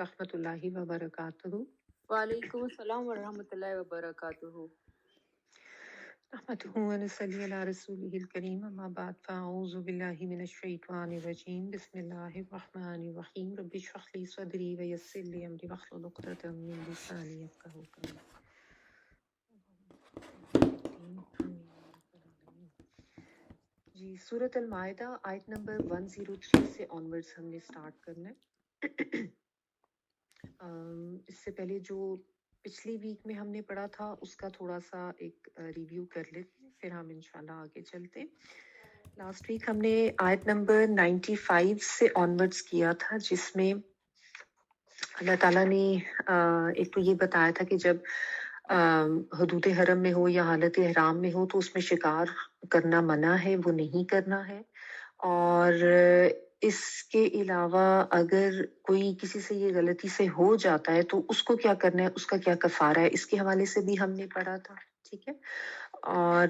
ورحمۃ اللہ وبرکاتہ. وعلیکم السلام ورحمۃ اللہ وبرکاتہ. نحمده ونصلي على رسوله الكريم اما بعد فاعوذ بالله من الشيطان الرجيم بسم الله الرحمن الرحيم رب اشرح لي صدري ويسر لي امري واحلل عقدة من لساني يفقهوا قولي. جی سورۃ المائدہ آیت نمبر 103 سے آنورڈز ہم نے سٹارٹ کرنا ہے. اس سے پہلے جو پچھلی ویک میں ہم نے پڑھا تھا اس کا تھوڑا سا ایک ریویو کر لیتے ہیں، پھر ہم انشاءاللہ آگے چلتے ہیں. لاسٹ ویک ہم نے آیت نمبر 95 سے آنورڈز کیا تھا، جس میں اللہ تعالیٰ نے ایک تو یہ بتایا تھا کہ جب حدود حرم میں ہو یا حالت احرام میں ہو تو اس میں شکار کرنا منع ہے، وہ نہیں کرنا ہے. اور اس کے علاوہ اگر کوئی کسی سے یہ غلطی سے ہو جاتا ہے تو اس کو کیا کرنا ہے، اس کا کیا کفارہ ہے، اس کے حوالے سے بھی ہم نے پڑھا تھا. ٹھیک ہے. اور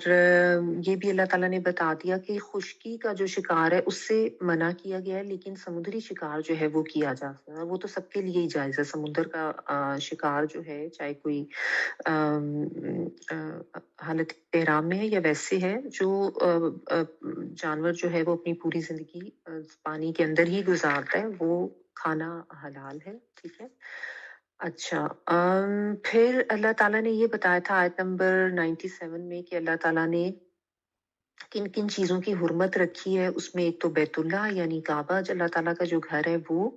یہ بھی اللہ تعالیٰ نے بتا دیا کہ خشکی کا جو شکار ہے اس سے منع کیا گیا ہے، لیکن سمندری شکار جو ہے وہ کیا جا سکتا ہے. وہ تو سب کے لیے ہی جائز ہے. سمندر کا شکار جو ہے، چاہے کوئی حالت احرام میں ہے یا ویسے ہے، جو جانور جو ہے وہ اپنی پوری زندگی پانی کے اندر ہی گزارتا ہے، وہ کھانا حلال ہے. ٹھیک ہے. اچھا، پھر اللہ تعالیٰ نے یہ بتایا تھا آیت نمبر 97 میں کہ اللہ تعالیٰ نے کن کن چیزوں کی حرمت رکھی ہے. اس میں ایک تو بیت اللہ یعنی کعبہ، جو اللہ تعالیٰ کا جو گھر ہے وہ،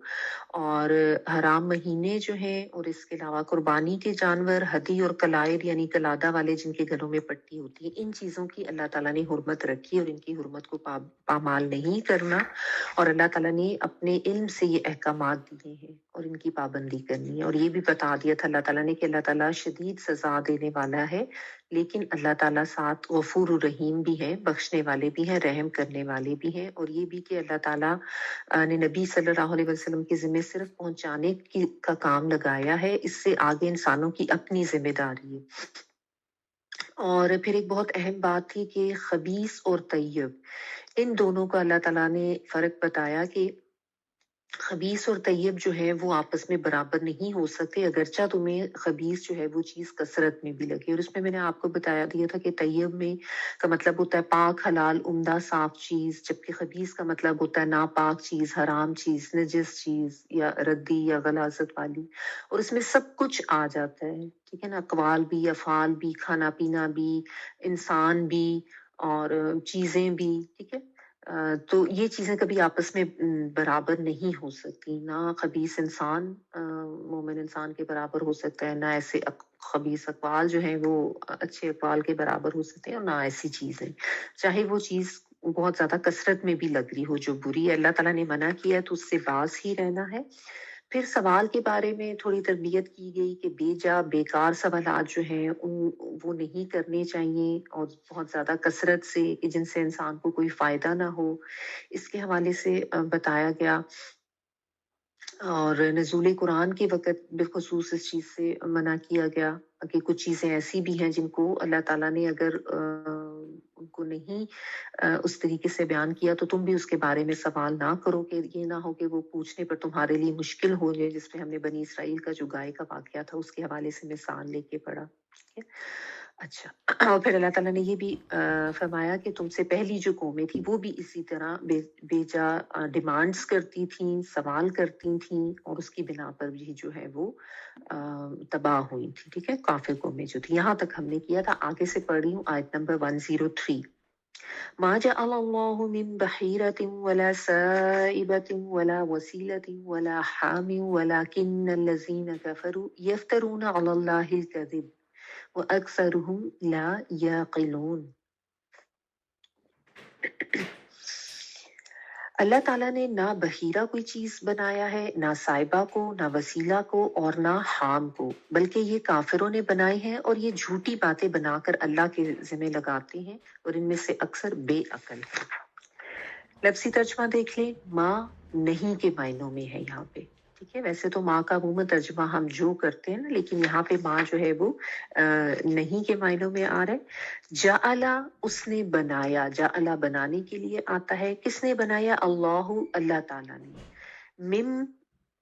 اور حرام مہینے جو ہیں، اور اس کے علاوہ قربانی کے جانور، ہدی اور کلائر یعنی کلادہ والے جن کے گلوں میں پٹی ہوتی ہے، ان چیزوں کی اللہ تعالیٰ نے حرمت رکھی اور ان کی حرمت کو پامال نہیں کرنا. اور اللہ تعالیٰ نے اپنے علم سے یہ احکامات دیے ہیں اور ان کی پابندی کرنی ہے. اور یہ بھی بتا دیا تھا اللہ تعالیٰ نے کہ اللہ تعالیٰ شدید سزا دینے والا ہے، لیکن اللہ تعالیٰ ساتھ غفور الرحیم بھی ہے، بخشنے والے بھی ہیں، رحم کرنے والے بھی ہیں. اور یہ بھی کہ اللہ تعالیٰ نے نبی صلی اللہ علیہ وسلم کے ذمہ صرف پہنچانے کا کام لگایا ہے، اس سے آگے انسانوں کی اپنی ذمہ داری ہے. اور پھر ایک بہت اہم بات تھی کہ خبیث اور طیب، ان دونوں کا اللہ تعالیٰ نے فرق بتایا کہ خبیث اور طیب جو ہے وہ آپس میں برابر نہیں ہو سکتے، اگرچہ تمہیں خبیث جو ہے وہ چیز کثرت میں بھی لگے. اور اس میں نے آپ کو بتایا دیا تھا کہ طیب میں کا مطلب ہوتا ہے پاک، حلال، عمدہ، صاف چیز، جبکہ خبیث کا مطلب ہوتا ہے ناپاک چیز، حرام چیز، نجس چیز، یا ردی یا غلاظت والی. اور اس میں سب کچھ آ جاتا ہے. ٹھیک ہے نا. اقوال بھی، افعال بھی، کھانا پینا بھی، انسان بھی، اور چیزیں بھی. ٹھیک ہے. تو یہ چیزیں کبھی آپس میں برابر نہیں ہو سکتی. نہ خبیث انسان مومن انسان کے برابر ہو سکتا ہے، نہ ایسے خبیث اقوال جو ہیں وہ اچھے اقوال کے برابر ہو سکتے ہیں، اور نہ ایسی چیزیں، چاہے وہ چیز بہت زیادہ کثرت میں بھی لگ رہی ہو جو بری ہے. اللہ تعالیٰ نے منع کیا تو اس سے باز ہی رہنا ہے. پھر سوال کے بارے میں تھوڑی تربیت کی گئی کہ بے جا بیکار سوالات جو ہیں وہ نہیں کرنے چاہیے، اور بہت زیادہ کثرت سے کہ جن سے انسان کو کوئی فائدہ نہ ہو، اس کے حوالے سے بتایا گیا. اور نزول قرآن کے وقت بالخصوص اس چیز سے منع کیا گیا کہ کچھ چیزیں ایسی بھی ہیں جن کو اللہ تعالیٰ نے اگر ان کو نہیں اس طریقے سے بیان کیا تو تم بھی اس کے بارے میں سوال نہ کرو، کہ یہ نہ ہو کہ وہ پوچھنے پر تمہارے لیے مشکل ہو جائے. جس میں ہم نے بنی اسرائیل کا جو گائے کا واقعہ تھا اس کے حوالے سے مثال لے کے پڑھا. ٹھیک ہے. اچھا، اور پھر اللہ تعالیٰ نے یہ بھی فرمایا کہ تم سے پہلی جو قومیں تھیں وہ بھی اسی طرح بے جا ڈیمانڈز کرتی تھیں، سوال کرتی تھیں، اور اس کی بنا پر بھی جو ہے وہ تباہ ہوئی تھی. ٹھیک ہے. کافر قومیں جو تھی. یہاں تک ہم نے کیا تھا. آگے سے پڑھ رہی ہوں آیت نمبر 103. ما جعل الله من بحيرة ولا سائبة ولا وسيلة ولا حام ولكن الذين كفروا يفترون على الله الكذب وَأَكْثَرُهُمْ لَا يَعْقِلُونَ. اللہ تعالیٰ نے نہ بحیرہ کوئی چیز بنایا ہے، نہ صائبہ کو، نہ وسیلہ کو، اور نہ حام کو، بلکہ یہ کافروں نے بنائی ہیں، اور یہ جھوٹی باتیں بنا کر اللہ کے ذمہ لگاتے ہیں، اور ان میں سے اکثر بے عقل ہیں. لفظی ترجمہ دیکھ لیں. ماں نہیں کے معنوں میں ہے یہاں پہ. ٹھیک ہے. ویسے تو ماں کا عموماً ترجمہ ہم جو کرتے ہیں نا، لیکن یہاں پہ ماں جو ہے وہ نہیں کے معنوں میں آ رہا ہے. جعلا، اس نے بنایا. جعلا بنانے کے لیے آتا ہے. کس نے بنایا؟ اللہ، اللہ تعالیٰ نے. مم،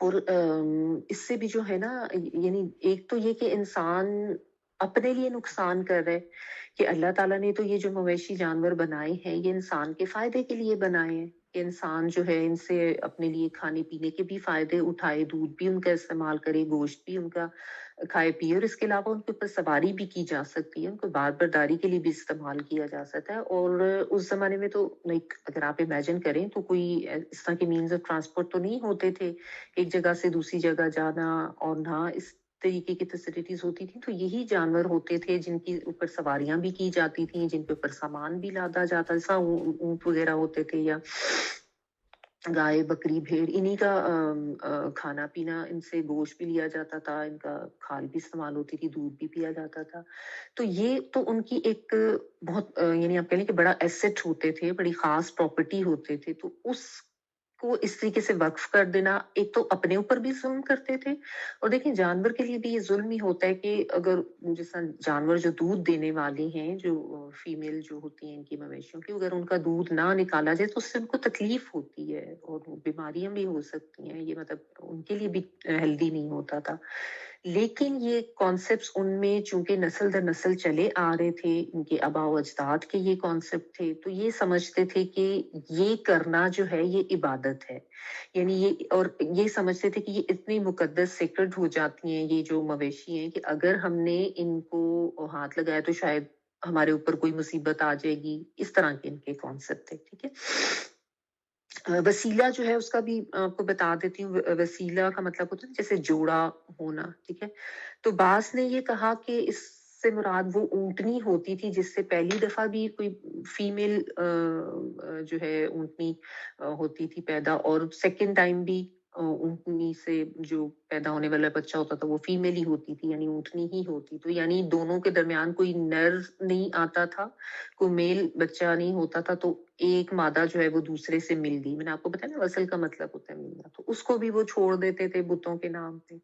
اور اس سے بھی جو ہے نا یعنی ایک تو یہ کہ انسان اپنے لیے نقصان کر رہے کہ اللہ تعالیٰ نے تو یہ جو مویشی جانور بنائے ہیں یہ انسان کے فائدے کے لیے بنائے ہیں کہ انسان جو ہے ان سے اپنے لیے کھانے پینے کے بھی فائدے اٹھائے، دودھ بھی ان کا استعمال کرے، گوشت بھی ان کا کھائے پیے، اور اس کے علاوہ ان کے اوپر سواری بھی کی جا سکتی ہے، ان کو بار برداری کے لیے بھی استعمال کیا جا سکتا ہے۔ اور اس زمانے میں تو لائک اگر آپ امیجن کریں تو کوئی اس طرح کے مینز آف ٹرانسپورٹ تو نہیں ہوتے تھے، ایک جگہ سے دوسری جگہ جانا، اور نہ اس طریقے کی فیسلٹیز ہوتی تھی، تو یہی جانور ہوتے تھے جن کی اوپر سواریاں بھی کی جاتی تھیں، جن کے اوپر سامان بھی لادا جاتا، جیسا اونٹ وغیرہ ہوتے تھے یا گائے بکری بھیڑ، انہی کا کھانا پینا، ان سے گوشت بھی لیا جاتا تھا، ان کا کھال بھی استعمال ہوتی تھی، دودھ بھی پیا جاتا تھا۔ تو یہ تو ان کی ایک بہت یعنی آپ کہہ لیں کہ بڑا ایسٹ ہوتے تھے، بڑی خاص پراپرٹی ہوتے تھے، تو اس کو اس طریقے سے وقف کر دینا، ایک تو اپنے اوپر بھی ظلم کرتے تھے، اور دیکھیں جانور کے لیے بھی یہ ظلم ہی ہوتا ہے کہ اگر جیسا جانور جو دودھ دینے والی ہیں، جو فیمیل جو ہوتی ہیں ان کی مویشیوں کی، اگر ان کا دودھ نہ نکالا جائے تو اس سے ان کو تکلیف ہوتی ہے اور بیماریاں بھی ہو سکتی ہیں، یہ مطلب ان کے لیے بھی ہیلدی نہیں ہوتا تھا۔ لیکن یہ کانسیپٹس ان میں چونکہ نسل در نسل چلے آ رہے تھے، ان کے آباء و اجداد کے یہ کانسیپٹ تھے، تو یہ سمجھتے تھے کہ یہ کرنا جو ہے یہ عبادت ہے، یعنی اور یہ سمجھتے تھے کہ یہ اتنی مقدس سیکرڈ ہو جاتی ہیں یہ جو مویشی ہیں کہ اگر ہم نے ان کو ہاتھ لگایا تو شاید ہمارے اوپر کوئی مصیبت آ جائے گی، اس طرح کے ان کے کانسیپٹ تھے، ٹھیک ہے۔ وسیلہ جو ہے اس کا بھی آپ کو بتا دیتی ہوں، وسیلہ کا مطلب ہوتا ہے جیسے جوڑا ہونا، ٹھیک ہے۔ تو بعض نے یہ کہا کہ اس سے مراد وہ اونٹنی ہوتی تھی جس سے پہلی دفعہ بھی کوئی فیمیل جو ہے اونٹنی ہوتی تھی پیدا، اور سیکنڈ ٹائم بھی اونٹنی سے جو پیدا ہونے والا بچہ ہوتا تھا وہ فیمیل ہی ہوتی تھی، یعنی اونٹنی ہی ہوتی، تو یعنی دونوں کے درمیان کوئی نر نہیں آتا تھا، کوئی میل بچہ نہیں ہوتا تھا، تو ایک مادہ جو ہے وہ دوسرے سے مل گئی، میں نے آپ کو بتایا نا وصل کا مطلب ہوتا ہے ملنا، تو اس کو بھی وہ چھوڑ دیتے تھے بتوں کے نام پہ۔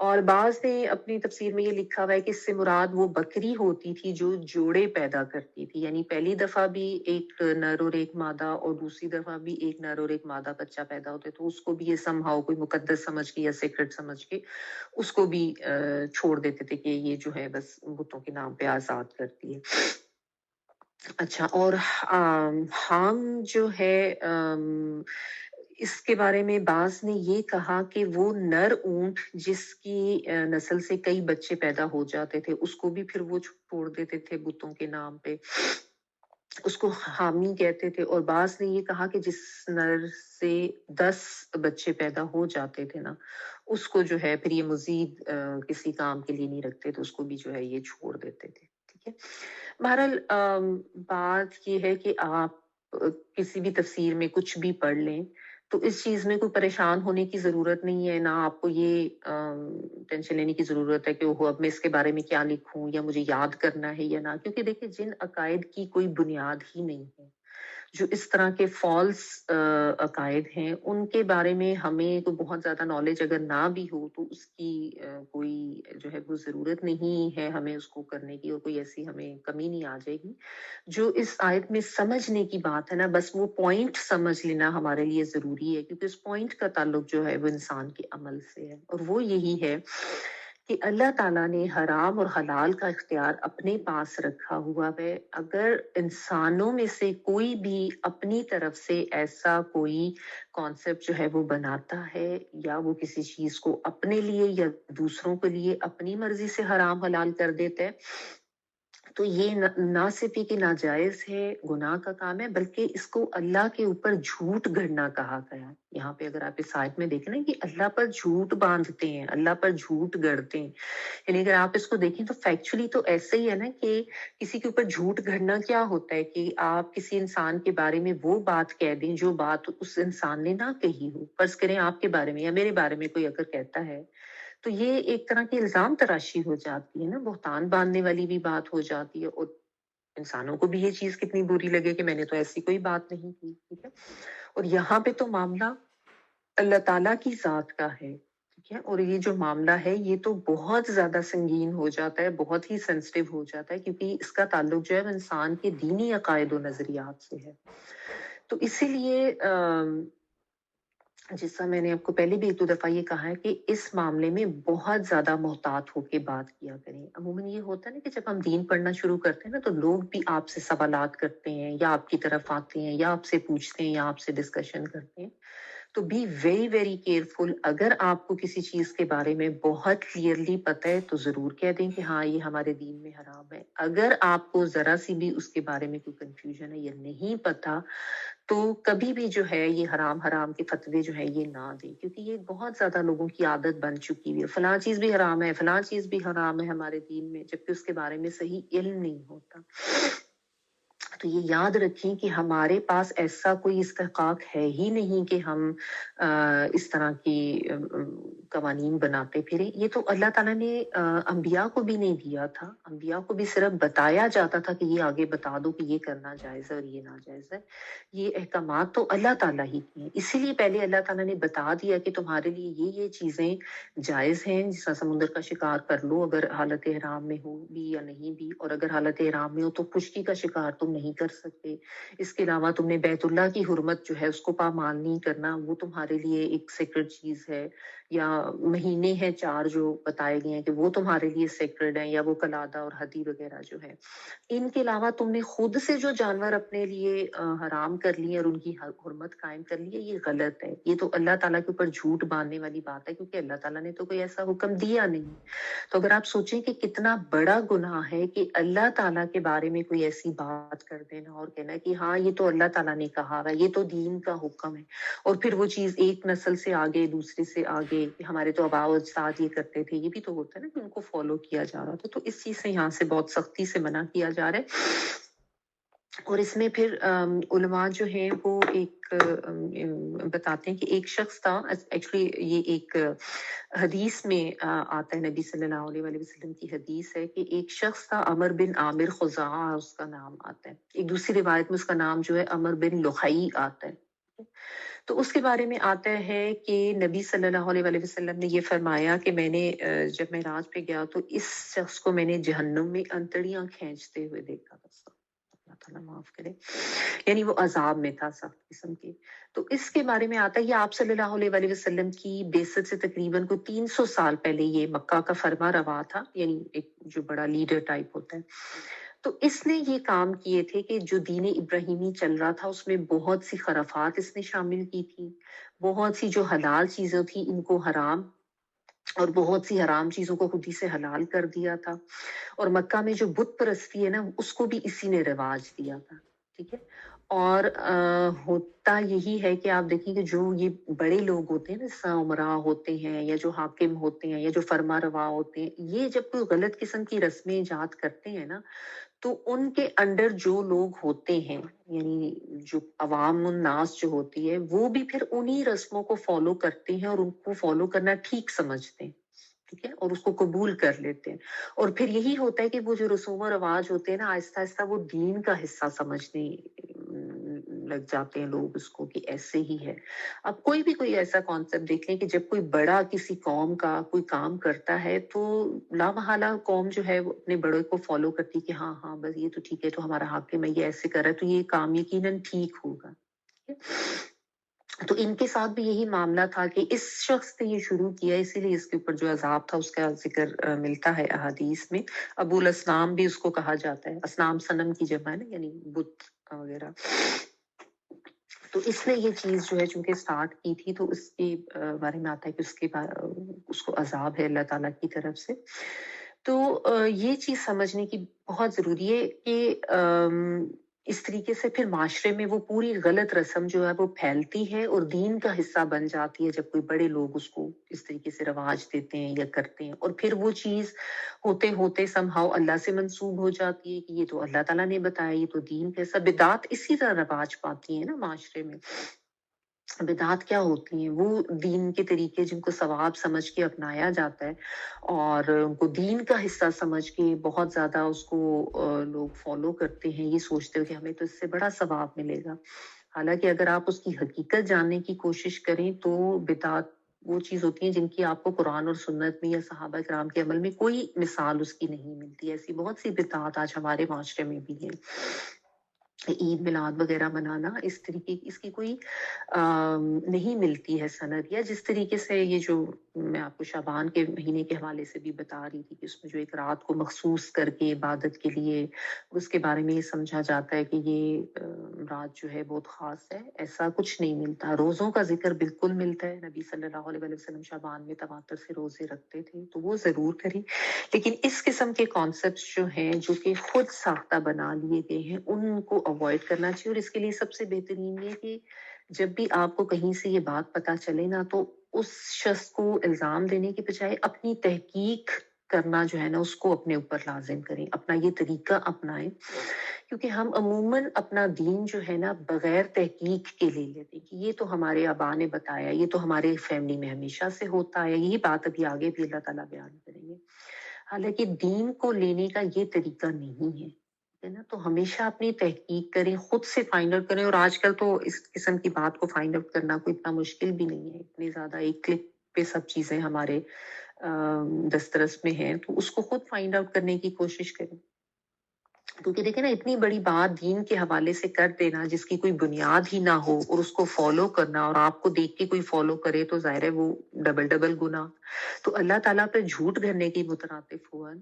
اور بعض نے اپنی تفسیر میں یہ لکھا ہوا ہے کہ اس سے مراد وہ بکری ہوتی تھی جو جوڑے پیدا کرتی تھی، یعنی پہلی دفعہ بھی ایک نر اور ایک مادہ، اور دوسری دفعہ بھی ایک نر اور ایک مادہ بچہ پیدا ہوتے، تو اس کو بھی یہ سمہاؤ کوئی مقدس سمجھ کے یا سیکرٹ سمجھ کے اس کو بھی چھوڑ دیتے تھے کہ یہ جو ہے بس بتوں کے نام پہ آزاد کرتی ہے۔ اچھا، اور ہم جو ہے اس کے بارے میں بعض نے یہ کہا کہ وہ نر اونٹ جس کی نسل سے کئی بچے پیدا ہو جاتے تھے اس کو بھی پھر وہ چھوڑ دیتے تھے بتوں کے نام پہ، اس کو حامی کہتے تھے۔ اور بعض نے یہ کہا کہ جس نر سے 10 بچے پیدا ہو جاتے تھے نا، اس کو جو ہے پھر یہ مزید کسی کام کے لیے نہیں رکھتے، تو اس کو بھی جو ہے یہ چھوڑ دیتے تھے، ٹھیک ہے۔ بہرحال بات یہ ہے کہ آپ کسی بھی تفسیر میں کچھ بھی پڑھ لیں تو اس چیز میں کوئی پریشان ہونے کی ضرورت نہیں ہے، نہ آپ کو یہ ٹینشن لینے کی ضرورت ہے کہ اوہو اب میں اس کے بارے میں کیا لکھوں یا مجھے یاد کرنا ہے یا نہ، کیونکہ دیکھیں جن عقائد کی کوئی بنیاد ہی نہیں ہے، جو اس طرح کے فالس عقائد ہیں، ان کے بارے میں ہمیں تو بہت زیادہ نالج اگر نہ بھی ہو تو اس کی کوئی جو ہے وہ ضرورت نہیں ہے ہمیں اس کو کرنے کی، اور کوئی ایسی ہمیں کمی نہیں آ جائے گی۔ جو اس آیت میں سمجھنے کی بات ہے نا، بس وہ پوائنٹ سمجھ لینا ہمارے لیے ضروری ہے، کیونکہ اس پوائنٹ کا تعلق جو ہے وہ انسان کے عمل سے ہے، اور وہ یہی ہے کہ اللہ تعالیٰ نے حرام اور حلال کا اختیار اپنے پاس رکھا ہوا ہے۔ اگر انسانوں میں سے کوئی بھی اپنی طرف سے ایسا کوئی کانسیپٹ جو ہے وہ بناتا ہے، یا وہ کسی چیز کو اپنے لیے یا دوسروں کے لیے اپنی مرضی سے حرام حلال کر دیتا ہے، تو یہ نہ صرف یہ کہ ناجائز ہے، گناہ کا کام ہے، بلکہ اس کو اللہ کے اوپر جھوٹ گھڑنا کہا گیا ہے۔ یہاں پہ اگر آپ اس آیت میں دیکھیں نا کہ اللہ پر جھوٹ باندھتے ہیں، اللہ پر جھوٹ گڑتے ہیں، یعنی اگر آپ اس کو دیکھیں تو فیکچولی تو ایسے ہی ہے نا کہ کسی کے اوپر جھوٹ گھڑنا کیا ہوتا ہے کہ آپ کسی انسان کے بارے میں وہ بات کہہ دیں جو بات اس انسان نے نہ کہی ہو۔ فرض کریں آپ کے بارے میں یا میرے بارے میں کوئی اگر کہتا ہے تو یہ ایک طرح کی الزام تراشی ہو جاتی ہے نا، بہتان باندھنے والی بھی بات ہو جاتی ہے، اور انسانوں کو بھی یہ چیز کتنی بری لگے کہ میں نے تو ایسی کوئی بات نہیں کی، ٹھیک ہے۔ اور یہاں پہ تو معاملہ اللہ تعالیٰ کی ذات کا ہے، ٹھیک ہے، اور یہ جو معاملہ ہے یہ تو بہت زیادہ سنگین ہو جاتا ہے، بہت ہی سینسٹیو ہو جاتا ہے، کیونکہ اس کا تعلق جو ہے وہ انسان کے دینی عقائد و نظریات سے ہے۔ تو اسی لیے جیسا میں نے آپ کو پہلے بھی ایک دو دفعہ یہ کہا ہے کہ اس معاملے میں بہت زیادہ محتاط ہو کے بات کیا کریں. عموماً یہ ہوتا ہے نا کہ جب ہم دین پڑھنا شروع کرتے ہیں نا تو لوگ بھی آپ سے سوالات کرتے ہیں یا آپ کی طرف آتے ہیں یا آپ سے پوچھتے ہیں یا آپ سے ڈسکشن کرتے ہیں. تو بی ویری ویری کیئرفل. اگر آپ کو کسی چیز کے بارے میں بہت کلیئرلی پتہ ہے تو ضرور کہہ دیں کہ ہاں یہ ہمارے دین میں حرام ہے. اگر آپ کو ذرا سی بھی اس کے بارے میں کوئی کنفیوژن ہے یا نہیں پتا تو کبھی بھی جو ہے یہ حرام حرام کے فتوے جو ہے یہ نہ دیں، کیونکہ یہ بہت زیادہ لوگوں کی عادت بن چکی ہوئی ہے. فلاں چیز بھی حرام ہے، فلاں چیز بھی حرام ہے ہمارے دین میں، جبکہ اس کے بارے میں صحیح علم نہیں ہوتا. تو یہ یاد رکھیں کہ ہمارے پاس ایسا کوئی استحقاق ہے ہی نہیں کہ ہم اس طرح کی قوانین بناتے پھریں. یہ تو اللہ تعالیٰ نے انبیاء کو بھی نہیں دیا تھا. انبیاء کو بھی صرف بتایا جاتا تھا کہ یہ آگے بتا دو کہ یہ کرنا جائز ہے اور یہ ناجائز ہے. یہ احکامات تو اللہ تعالیٰ ہی کی ہیں، اسی لیے پہلے اللہ تعالیٰ نے بتا دیا کہ تمہارے لیے یہ چیزیں جائز ہیں. جس طرح سمندر کا شکار کر لو اگر حالت احرام میں ہو بھی یا نہیں بھی، اور اگر حالت احرام میں ہو تو خشکی کا شکار تم نہیں کر سکتے. اس کے علاوہ تم نے بیت اللہ کی حرمت جو ہے اس کو پامال نہیں کرنا، وہ تمہارے لیے ایک سیکرڈ چیز ہے. یا مہینے ہیں 4 جو بتائے گئے ہیں کہ وہ تمہارے لیے سیکرڈ ہیں، یا وہ قلادہ اور ہدی وغیرہ جو ہے. ان کے علاوہ تم نے خود سے جو جانور اپنے لیے حرام کر لیے اور ان کی حرمت قائم کر لی ہے، یہ غلط ہے. یہ تو اللہ تعالیٰ کے اوپر جھوٹ باندھنے والی بات ہے، کیونکہ اللہ تعالیٰ نے تو کوئی ایسا حکم دیا نہیں. تو اگر آپ سوچیں کہ کتنا بڑا گناہ ہے کہ اللہ تعالیٰ کے بارے میں کوئی ایسی بات کر دینا اور کہنا کہ ہاں یہ تو اللہ تعالیٰ نے کہا ہے، یہ تو دین کا حکم ہے، اور پھر وہ چیز ایک نسل سے آگے دوسرے سے آگے کہ ہمارے تو آباء و اجداد یہ کرتے تھے، یہ بھی تو ہوتا ہے نا کہ ان کو فالو کیا جا رہا تھا. تو اس چیز سے یہاں سے بہت سختی سے منع کیا جا رہا ہے. اور اس میں پھر علماء جو ہیں وہ ایک بتاتے ہیں کہ ایک شخص تھا. ایکچولی یہ ایک حدیث میں آتا ہے، نبی صلی اللہ علیہ وآلہ وسلم کی حدیث ہے کہ ایک شخص تھا عمر بن عامر خزاعہ اس کا نام آتا ہے. ایک دوسری روایت میں اس کا نام جو ہے عمر بن لخعی آتا ہے. تو اس کے بارے میں آتا ہے کہ نبی صلی اللہ علیہ وآلہ وسلم نے یہ فرمایا کہ میں نے جب معراج پہ گیا تو اس شخص کو میں نے جہنم میں انتڑیاں کھینچتے ہوئے دیکھا تھا. اللہ تعالیٰ معاف کرے، یعنی وہ عذاب میں تھا سخت قسم کے. تو اس کے بارے میں آتا ہے یہ آپ صلی اللہ علیہ وآلہ وسلم کی بعثت سے تقریباً کو 300 سال پہلے یہ مکہ کا فرما روا تھا، یعنی ایک جو بڑا لیڈر ٹائپ ہوتا ہے. تو اس نے یہ کام کیے تھے کہ جو دین ابراہیمی چل رہا تھا اس میں بہت سی خرافات اس نے شامل کی تھی، بہت سی جو حلال چیزیں تھیں ان کو حرام، اور بہت سی حرام چیزوں کو خود ہی سے حلال کر دیا تھا. اور مکہ میں جو بت پرستی ہے نا اس کو بھی اسی نے رواج دیا تھا. ٹھیک ہے. اور ہوتا یہی ہے کہ آپ دیکھیں کہ جو یہ بڑے لوگ ہوتے ہیں نا، عمراء ہوتے ہیں یا جو حاکم ہوتے ہیں یا جو فرما روا ہوتے ہیں، یہ جب کوئی غلط قسم کی رسمیں ایجاد کرتے ہیں نا تو ان کے انڈر جو لوگ ہوتے ہیں، یعنی جو عوام الناس جو ہوتی ہے وہ بھی پھر انہی رسموں کو فالو کرتے ہیں اور ان کو فالو کرنا ٹھیک سمجھتے ہیں. ٹھیک ہے. اور اس کو قبول کر لیتے ہیں. اور پھر یہی ہوتا ہے کہ وہ جو رسوم و رواج ہوتے ہیں نا آہستہ آہستہ وہ دین کا حصہ سمجھنے لگ جاتے ہیں لوگ اس کو کہ ایسے ہی ہے. اب کوئی ایسا کانسیپٹ دیکھ لیں کہ جب کوئی بڑا کسی قوم کا کوئی کام کرتا ہے تو لا محالہ قوم جو ہے وہ اپنے بڑے کو فالو کرتی کہ ہاں ہاں بس یہ تو ٹھیک ہے، تو ہمارا حاکم ہے یہ ایسے کر رہا ہے تو یہ کام یقیناً ٹھیک ہوگا. تو ان کے ساتھ بھی یہی معاملہ تھا کہ اس شخص نے یہ شروع کیا، اسی لیے اس کے اوپر جو عذاب تھا اس کا ذکر ملتا ہے احادیث میں. ابو الاسنام بھی اس کو کہا جاتا ہے، اسنام صنم کی جمع ہے نا، یعنی بت وغیرہ. تو اس نے یہ چیز جو ہے چونکہ سٹارٹ کی تھی تو اس کے بارے میں آتا ہے کہ اس کو عذاب ہے اللہ تعالیٰ کی طرف سے. تو یہ چیز سمجھنے کی بہت ضروری ہے کہ اس طریقے سے پھر معاشرے میں وہ پوری غلط رسم جو ہے وہ پھیلتی ہے اور دین کا حصہ بن جاتی ہے جب کوئی بڑے لوگ اس کو اس طریقے سے رواج دیتے ہیں یا کرتے ہیں، اور پھر وہ چیز ہوتے ہوتے somehow اللہ سے منسوب ہو جاتی ہے کہ یہ تو اللہ تعالیٰ نے بتایا، یہ تو دین کا حصہ. بدعات اسی طرح رواج پاتی ہیں نا معاشرے میں. بدعات کیا ہوتی ہیں؟ وہ دین کے طریقے جن کو ثواب سمجھ کے اپنایا جاتا ہے اور ان کو دین کا حصہ سمجھ کے بہت زیادہ اس کو لوگ فالو کرتے ہیں، یہ سوچتے ہو کہ ہمیں تو اس سے بڑا ثواب ملے گا. حالانکہ اگر آپ اس کی حقیقت جاننے کی کوشش کریں تو بدعات وہ چیز ہوتی ہیں جن کی آپ کو قرآن اور سنت میں یا صحابہ کرام کے عمل میں کوئی مثال اس کی نہیں ملتی. ایسی بہت سی بدعات آج ہمارے معاشرے میں بھی ہیں. عید میلاد وغیرہ منانا، اس طریقے کی اس کی کوئی نہیں ملتی ہے سند، یا جس طریقے سے یہ جو میں آپ کو شعبان کے مہینے کے حوالے سے بھی بتا رہی تھی کہ اس میں جو ایک رات کو مخصوص کر کے عبادت کے لیے اس کے بارے میں یہ سمجھا جاتا ہے کہ یہ رات جو ہے بہت خاص ہے، ایسا کچھ نہیں ملتا۔ روزوں کا ذکر بالکل ملتا ہے، نبی صلی اللہ علیہ وسلم شعبان میں تواتر سے روزے رکھتے تھے، تو وہ ضرور کریں، لیکن اس قسم کے کانسیپٹس جو ہیں جو کہ خود ساختہ بنا لیے گئے ہیں ان کو اوائڈ کرنا چاہیے۔ اور اس کے لیے سب سے بہترین یہ کہ جب بھی آپ کو کہیں سے یہ بات پتہ چلے نا، تو اس شخص کو الزام دینے کے بجائے اپنی تحقیق کرنا جو ہے نا اس کو اپنے اوپر لازم کریں، اپنا یہ طریقہ اپنائیں، کیونکہ ہم عموماً اپنا دین جو ہے نا بغیر تحقیق کے لے لیتے ہیں کہ یہ تو ہمارے آبا نے بتایا، یہ تو ہمارے فیملی میں ہمیشہ سے ہوتا ہے، یہی بات ابھی آگے بھی اللہ تعالیٰ بیان کریں گے۔ حالانکہ دین کو لینے کا یہ طریقہ نہیں ہے نا، تو ہمیشہ اپنی تحقیق کریں، خود سے فائنڈ آؤٹ کریں۔ اور آج کل تو اس قسم کی بات کو فائنڈ آؤٹ کرنا کوئی اتنا مشکل بھی نہیں ہے، اتنی زیادہ ایک کلک پہ سب چیزیں ہمارے دسترس میں ہیں، تو اس کو خود فائنڈ آؤٹ کرنے کی کوشش کریں۔ کیونکہ دیکھیں نا، اتنی بڑی بات دین کے حوالے سے کر دینا جس کی کوئی بنیاد ہی نہ ہو، اور اس کو فالو کرنا، اور آپ کو دیکھ کے کوئی فالو کرے تو ظاہر ہے وہ ڈبل ڈبل گناہ۔ تو اللہ تعالیٰ پہ جھوٹ گھرنے کی مترادف ہوا،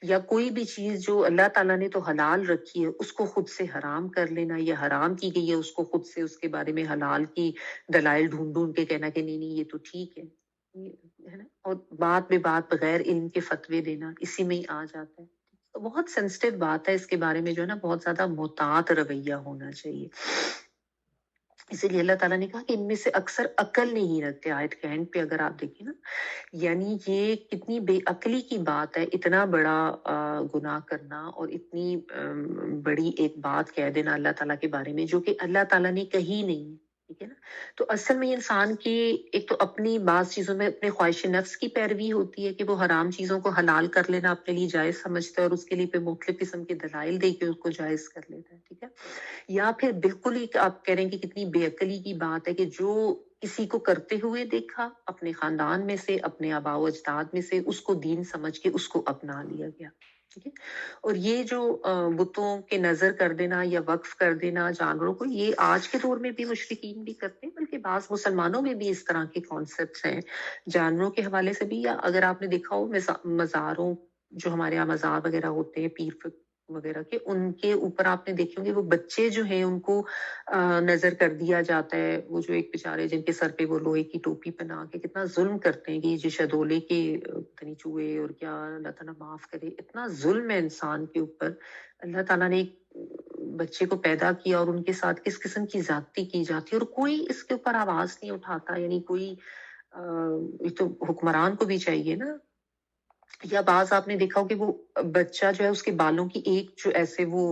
یا کوئی بھی چیز جو اللہ تعالیٰ نے تو حلال رکھی ہے اس کو خود سے حرام کر لینا، یا حرام کی گئی ہے اس کو خود سے اس کے بارے میں حلال کی دلائل ڈھونڈ ڈھونڈ کے کہنا کہ نہیں یہ تو ٹھیک ہے، ہے نا، اور بات بے بات بغیر علم کے فتوے دینا اسی میں ہی آ جاتا ہے۔ تو بہت سینسٹیو بات ہے، اس کے بارے میں جو ہے نا بہت زیادہ محتاط رویہ ہونا چاہیے۔ اسی لیے اللہ تعالیٰ نے کہا کہ ان میں سے اکثر عقل نہیں رکھتے، آیت کے اینڈ پہ اگر آپ دیکھیں نا، یعنی یہ کتنی بے عقلی کی بات ہے، اتنا بڑا گناہ کرنا اور اتنی بڑی ایک بات کہہ دینا اللہ تعالیٰ کے بارے میں جو کہ اللہ تعالیٰ نے کہی نہیں، ٹھیک ہے نا۔ تو اصل میں انسان کی ایک تو اپنی بعض چیزوں میں اپنے خواہش نفس کی پیروی ہوتی ہے کہ وہ حرام چیزوں کو حلال کر لینا اپنے لیے جائز سمجھتا ہے، اور اس کے لیے پہ مختلف قسم کے دلائل دے کے اس کو جائز کر لیتا ہے، ٹھیک ہے۔ یا پھر بالکل ہی آپ کہہ رہے ہیں کہ کتنی بے عقلی کی بات ہے کہ جو کسی کو کرتے ہوئے دیکھا اپنے خاندان میں سے، اپنے آباء و اجداد میں سے، اس کو دین سمجھ کے اس کو اپنا لیا گیا، ٹھیک ہے۔ اور یہ جو بتوں کے نظر کر دینا یا وقف کر دینا جانوروں کو، یہ آج کے دور میں بھی مشرکین بھی کرتے ہیں، بلکہ بعض مسلمانوں میں بھی اس طرح کے کانسیپٹس ہیں جانوروں کے حوالے سے بھی۔ یا اگر آپ نے دیکھا ہو مزاروں، جو ہمارے یہاں مزار وغیرہ ہوتے ہیں پیر وغیرہ کے، ان کے اوپر آپ نے دیکھے ہوں گے وہ بچے جو ہیں ان کو نظر کر دیا جاتا ہے، وہ جو ایک بیچارے جن کے سر پہ وہ لوہے کی ٹوپی پہنا کے کتنا ظلم کرتے ہیں کہ یہ شدولے کے پتہ نہیں چوہے اور کیا، اللہ تعالیٰ معاف کرے، اتنا ظلم ہے انسان کے اوپر۔ اللہ تعالیٰ نے ایک بچے کو پیدا کیا اور ان کے ساتھ کس قسم کی زیادتی کی جاتی ہے، اور کوئی اس کے اوپر آواز نہیں اٹھاتا، یعنی کوئی یہ تو حکمران کو بھی چاہیے نا۔ یا بعض آپ نے دیکھا ہو کہ وہ بچہ جو ہے اس کے بالوں کی ایک جو ایسے وہ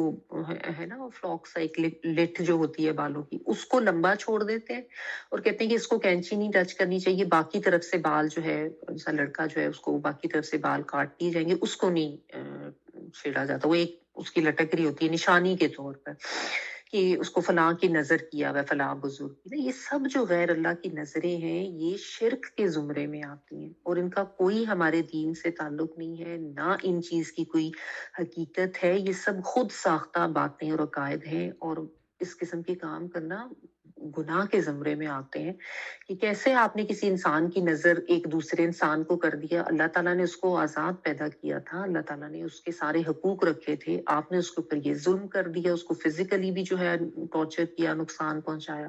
ہے نا، وہ فلاکس ایک لٹ جو ہوتی ہے بالوں کی، اس کو لمبا چھوڑ دیتے ہیں اور کہتے ہیں کہ اس کو کینچی نہیں ٹچ کرنی چاہیے، باقی طرف سے بال جو ہے، جیسا لڑکا جو ہے اس کو باقی طرف سے بال کاٹ دیے جائیں گے، اس کو نہیں چھیڑا جاتا، وہ ایک اس کی لٹک رہی ہوتی ہے نشانی کے طور پر کہ اس کو فلاں کی نظر کیا ہوا فلاں بزرگ کی۔ یہ سب جو غیر اللہ کی نظریں ہیں یہ شرک کے زمرے میں آتی ہیں، اور ان کا کوئی ہمارے دین سے تعلق نہیں ہے، نہ ان چیز کی کوئی حقیقت ہے، یہ سب خود ساختہ باتیں اور عقائد ہیں، اور اس قسم کے کام کرنا گناہ کے زمرے میں آتے ہیں۔ کہ کیسے آپ نے کسی انسان کی نظر ایک دوسرے انسان کو کر دیا، اللہ تعالیٰ نے اس کو آزاد پیدا کیا تھا، اللہ تعالیٰ نے اس کے سارے حقوق رکھے تھے، آپ نے اس کے اوپر یہ ظلم کر دیا، اس کو فزیکلی بھی جو ہے ٹارچر کیا، نقصان پہنچایا،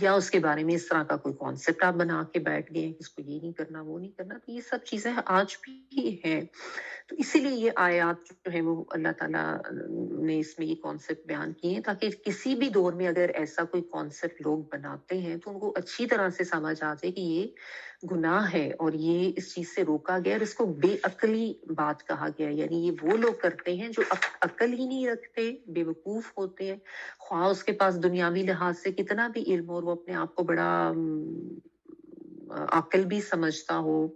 یا اس کے بارے میں اس طرح کا کوئی کانسیپٹ آپ بنا کے بیٹھ گئے ہیں کہ اس کو یہ نہیں کرنا وہ نہیں کرنا۔ تو یہ سب چیزیں آج بھی ہیں، تو اسی لیے یہ آیات جو ہے وہ اللہ تعالیٰ نے اس میں یہ کانسیپٹ بیان کیے ہیں تاکہ کسی بھی دور میں اگر ایسا کوئی کانسیپٹ لوگ بناتے ہیں تو ان کو اچھی طرح سے سمجھ آ جائے کہ یہ گناہ ہے اور یہ اس چیز سے روکا گیا، اور اس کو بے عقلی بات کہا گیا، یعنی یہ وہ لوگ کرتے ہیں جو عقل ہی نہیں رکھتے، بے وقوف ہوتے ہیں، خواہ اس کے پاس دنیاوی لحاظ سے کتنا بھی علم اور وہ اپنے آپ کو بڑا عقل بھی سمجھتا ہو،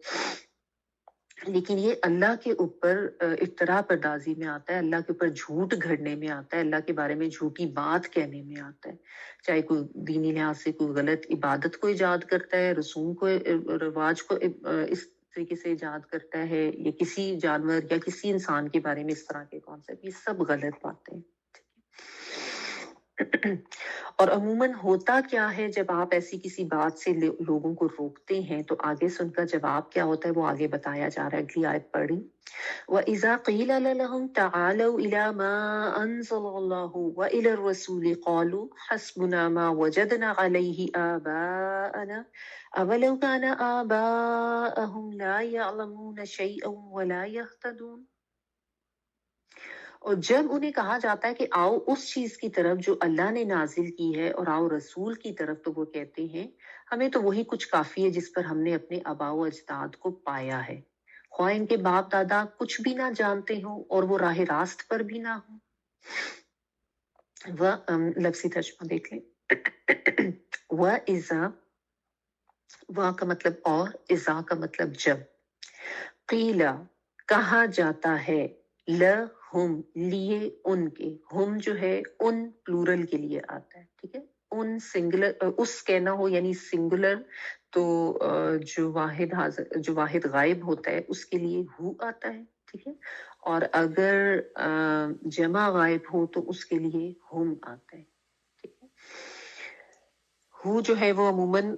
لیکن یہ اللہ کے اوپر افتراء پردازی میں آتا ہے، اللہ کے اوپر جھوٹ گھڑنے میں آتا ہے، اللہ کے بارے میں جھوٹی بات کہنے میں آتا ہے، چاہے کوئی دینی لحاظ سے کوئی غلط عبادت کو ایجاد کرتا ہے، رسوم کو رواج کو اس طریقے سے ایجاد کرتا ہے، یا کسی جانور یا کسی انسان کے بارے میں اس طرح کے کانسیپٹ، یہ سب غلط باتیں ہیں۔ اور عموماً ہوتا کیا ہے جب آپ ایسی کسی بات سے لوگوں کو روکتے ہیں تو آگے سے ان کا جواب کیا ہوتا ہے وہ آگے بتایا جا رہا ہے. اگلی آیت پڑھی. وَإِذَا قِيلَ لَهُمْ تَعَالَوْا إِلَى مَا أَنزَلَ اللَّهُ وَإِلَى الرَّسُولِ قَالُوا حَسْبُنَا مَا وَجَدْنَا عَلَيْهِ آبَاءَنَا أَوَلَوْ كَانَ آبَاءُهُمْ لَا يَعْلَمُونَ شَيْئًا وَلَا يَهْتَدُونَ. اور جب انہیں کہا جاتا ہے کہ آؤ اس چیز کی طرف جو اللہ نے نازل کی ہے اور آؤ رسول کی طرف، تو وہ کہتے ہیں ہمیں تو وہی کچھ کافی ہے جس پر ہم نے اپنے آباء و اجداد کو پایا ہے، خواہ ان کے باپ دادا کچھ بھی نہ جانتے ہوں اور وہ راہ راست پر بھی نہ ہوں. وہ لفظی ترجمہ دیکھ لیں. وَإِذَا، وا کا مطلب اور، اذا کا مطلب جب، قیلا کہا جاتا ہے، لہم لیے ان کے، ہم جو ہے ان پلورل کے لیے آتا ہے، ٹھیک ہے. ان سنگولر، اس کہنا ہو یعنی سنگولر تو جو واحد غائب ہوتا ہے اس کے لیے ہو آتا ہے، ٹھیک ہے. اور اگر جمع غائب ہو تو اس کے لیے ہم آتا ہے، ٹھیک ہے. ہو جو ہے وہ عموماً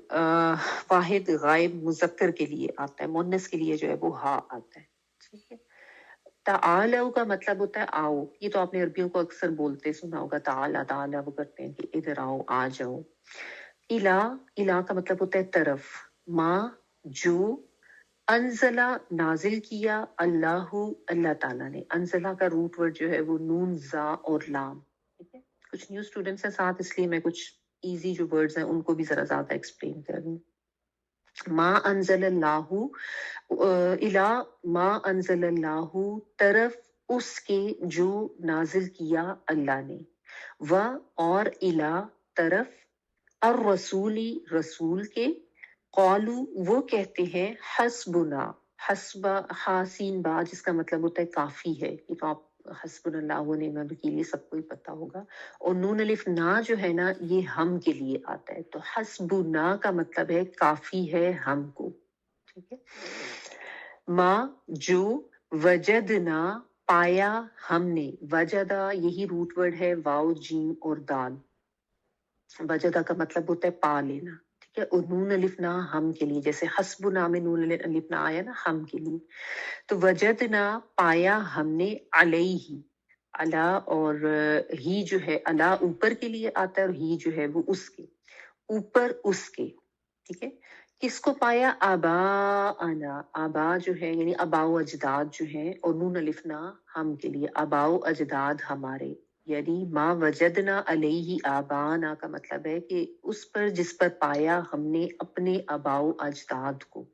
واحد غائب مذکر کے لیے آتا ہے، مونس کے لیے جو ہے وہ ہا آتا ہے، ٹھیک ہے. تعالو کا مطلب ہوتا ہے آؤ. یہ تو آپ نے عربیوں کو اکثر بولتے سنا ہوگا، تعالی تعالی وہ کرتے ہیں کہ ادھر آؤ، آ جاؤ. الا کا مطلب ہوتا ہے طرف. ماں جو، انزلہ نازل کیا، اللہ تعالیٰ نے. انزلہ کا روٹ ورڈ جو ہے وہ نون زا اور لام، ٹھیک ہے. کچھ نیو اسٹوڈنٹس ہیں ساتھ، اس لیے میں کچھ ایزی جو ورڈز ہیں ان کو بھی ذرا زیادہ ایکسپلین کر رہی ہوں. ما انزل اللہ، الا ما انزل اللہ طرف اس کے جو نازل کیا اللہ نے، و اور الا طرف الرسولی رسول کے، قالو وہ کہتے ہیں حسبنا، حسبہ حاسین با جس کا مطلب ہوتا ہے کافی ہے. یہ تو آپ حسبن اللہ و نعم الوکیل یہ سب کو ہی پتا ہوگا. اور نون الف نا جو ہے نا یہ ہم کے لیے آتا ہے، تو حسبنا کا مطلب ہے کافی ہے ہم کو، ٹھیک ہے. ما جو، وجدنا پایا ہم نے، وجدہ یہی روٹ ورڈ ہے واو جیم اور دال. وجدہ کا مطلب ہوتا ہے پا لینا، ٹھیک ہے. اور نون الف نا ہم کے لیے، جیسے حسبنا میں نون الف نا آیا نا ہم کے لیے، تو وجدنا پایا ہم نے، علیہ اللہ، اور ہی جو ہے اللہ اوپر کے لیے آتا ہے اور ہی جو ہے وہ اس کے اوپر، اس کے، ٹھیک ہے. کس کو پایا؟ آبا انا، آبا جو ہے یعنی آبا و اجداد جو ہیں، اور نون الف نا ہم کے لیے، آبا و اجداد ہمارے. یعنی ما وجدنا علیہ آبانا کا مطلب ہے کہ اس پر جس پر پایا ہم نے اپنے آبا و اجداد کو.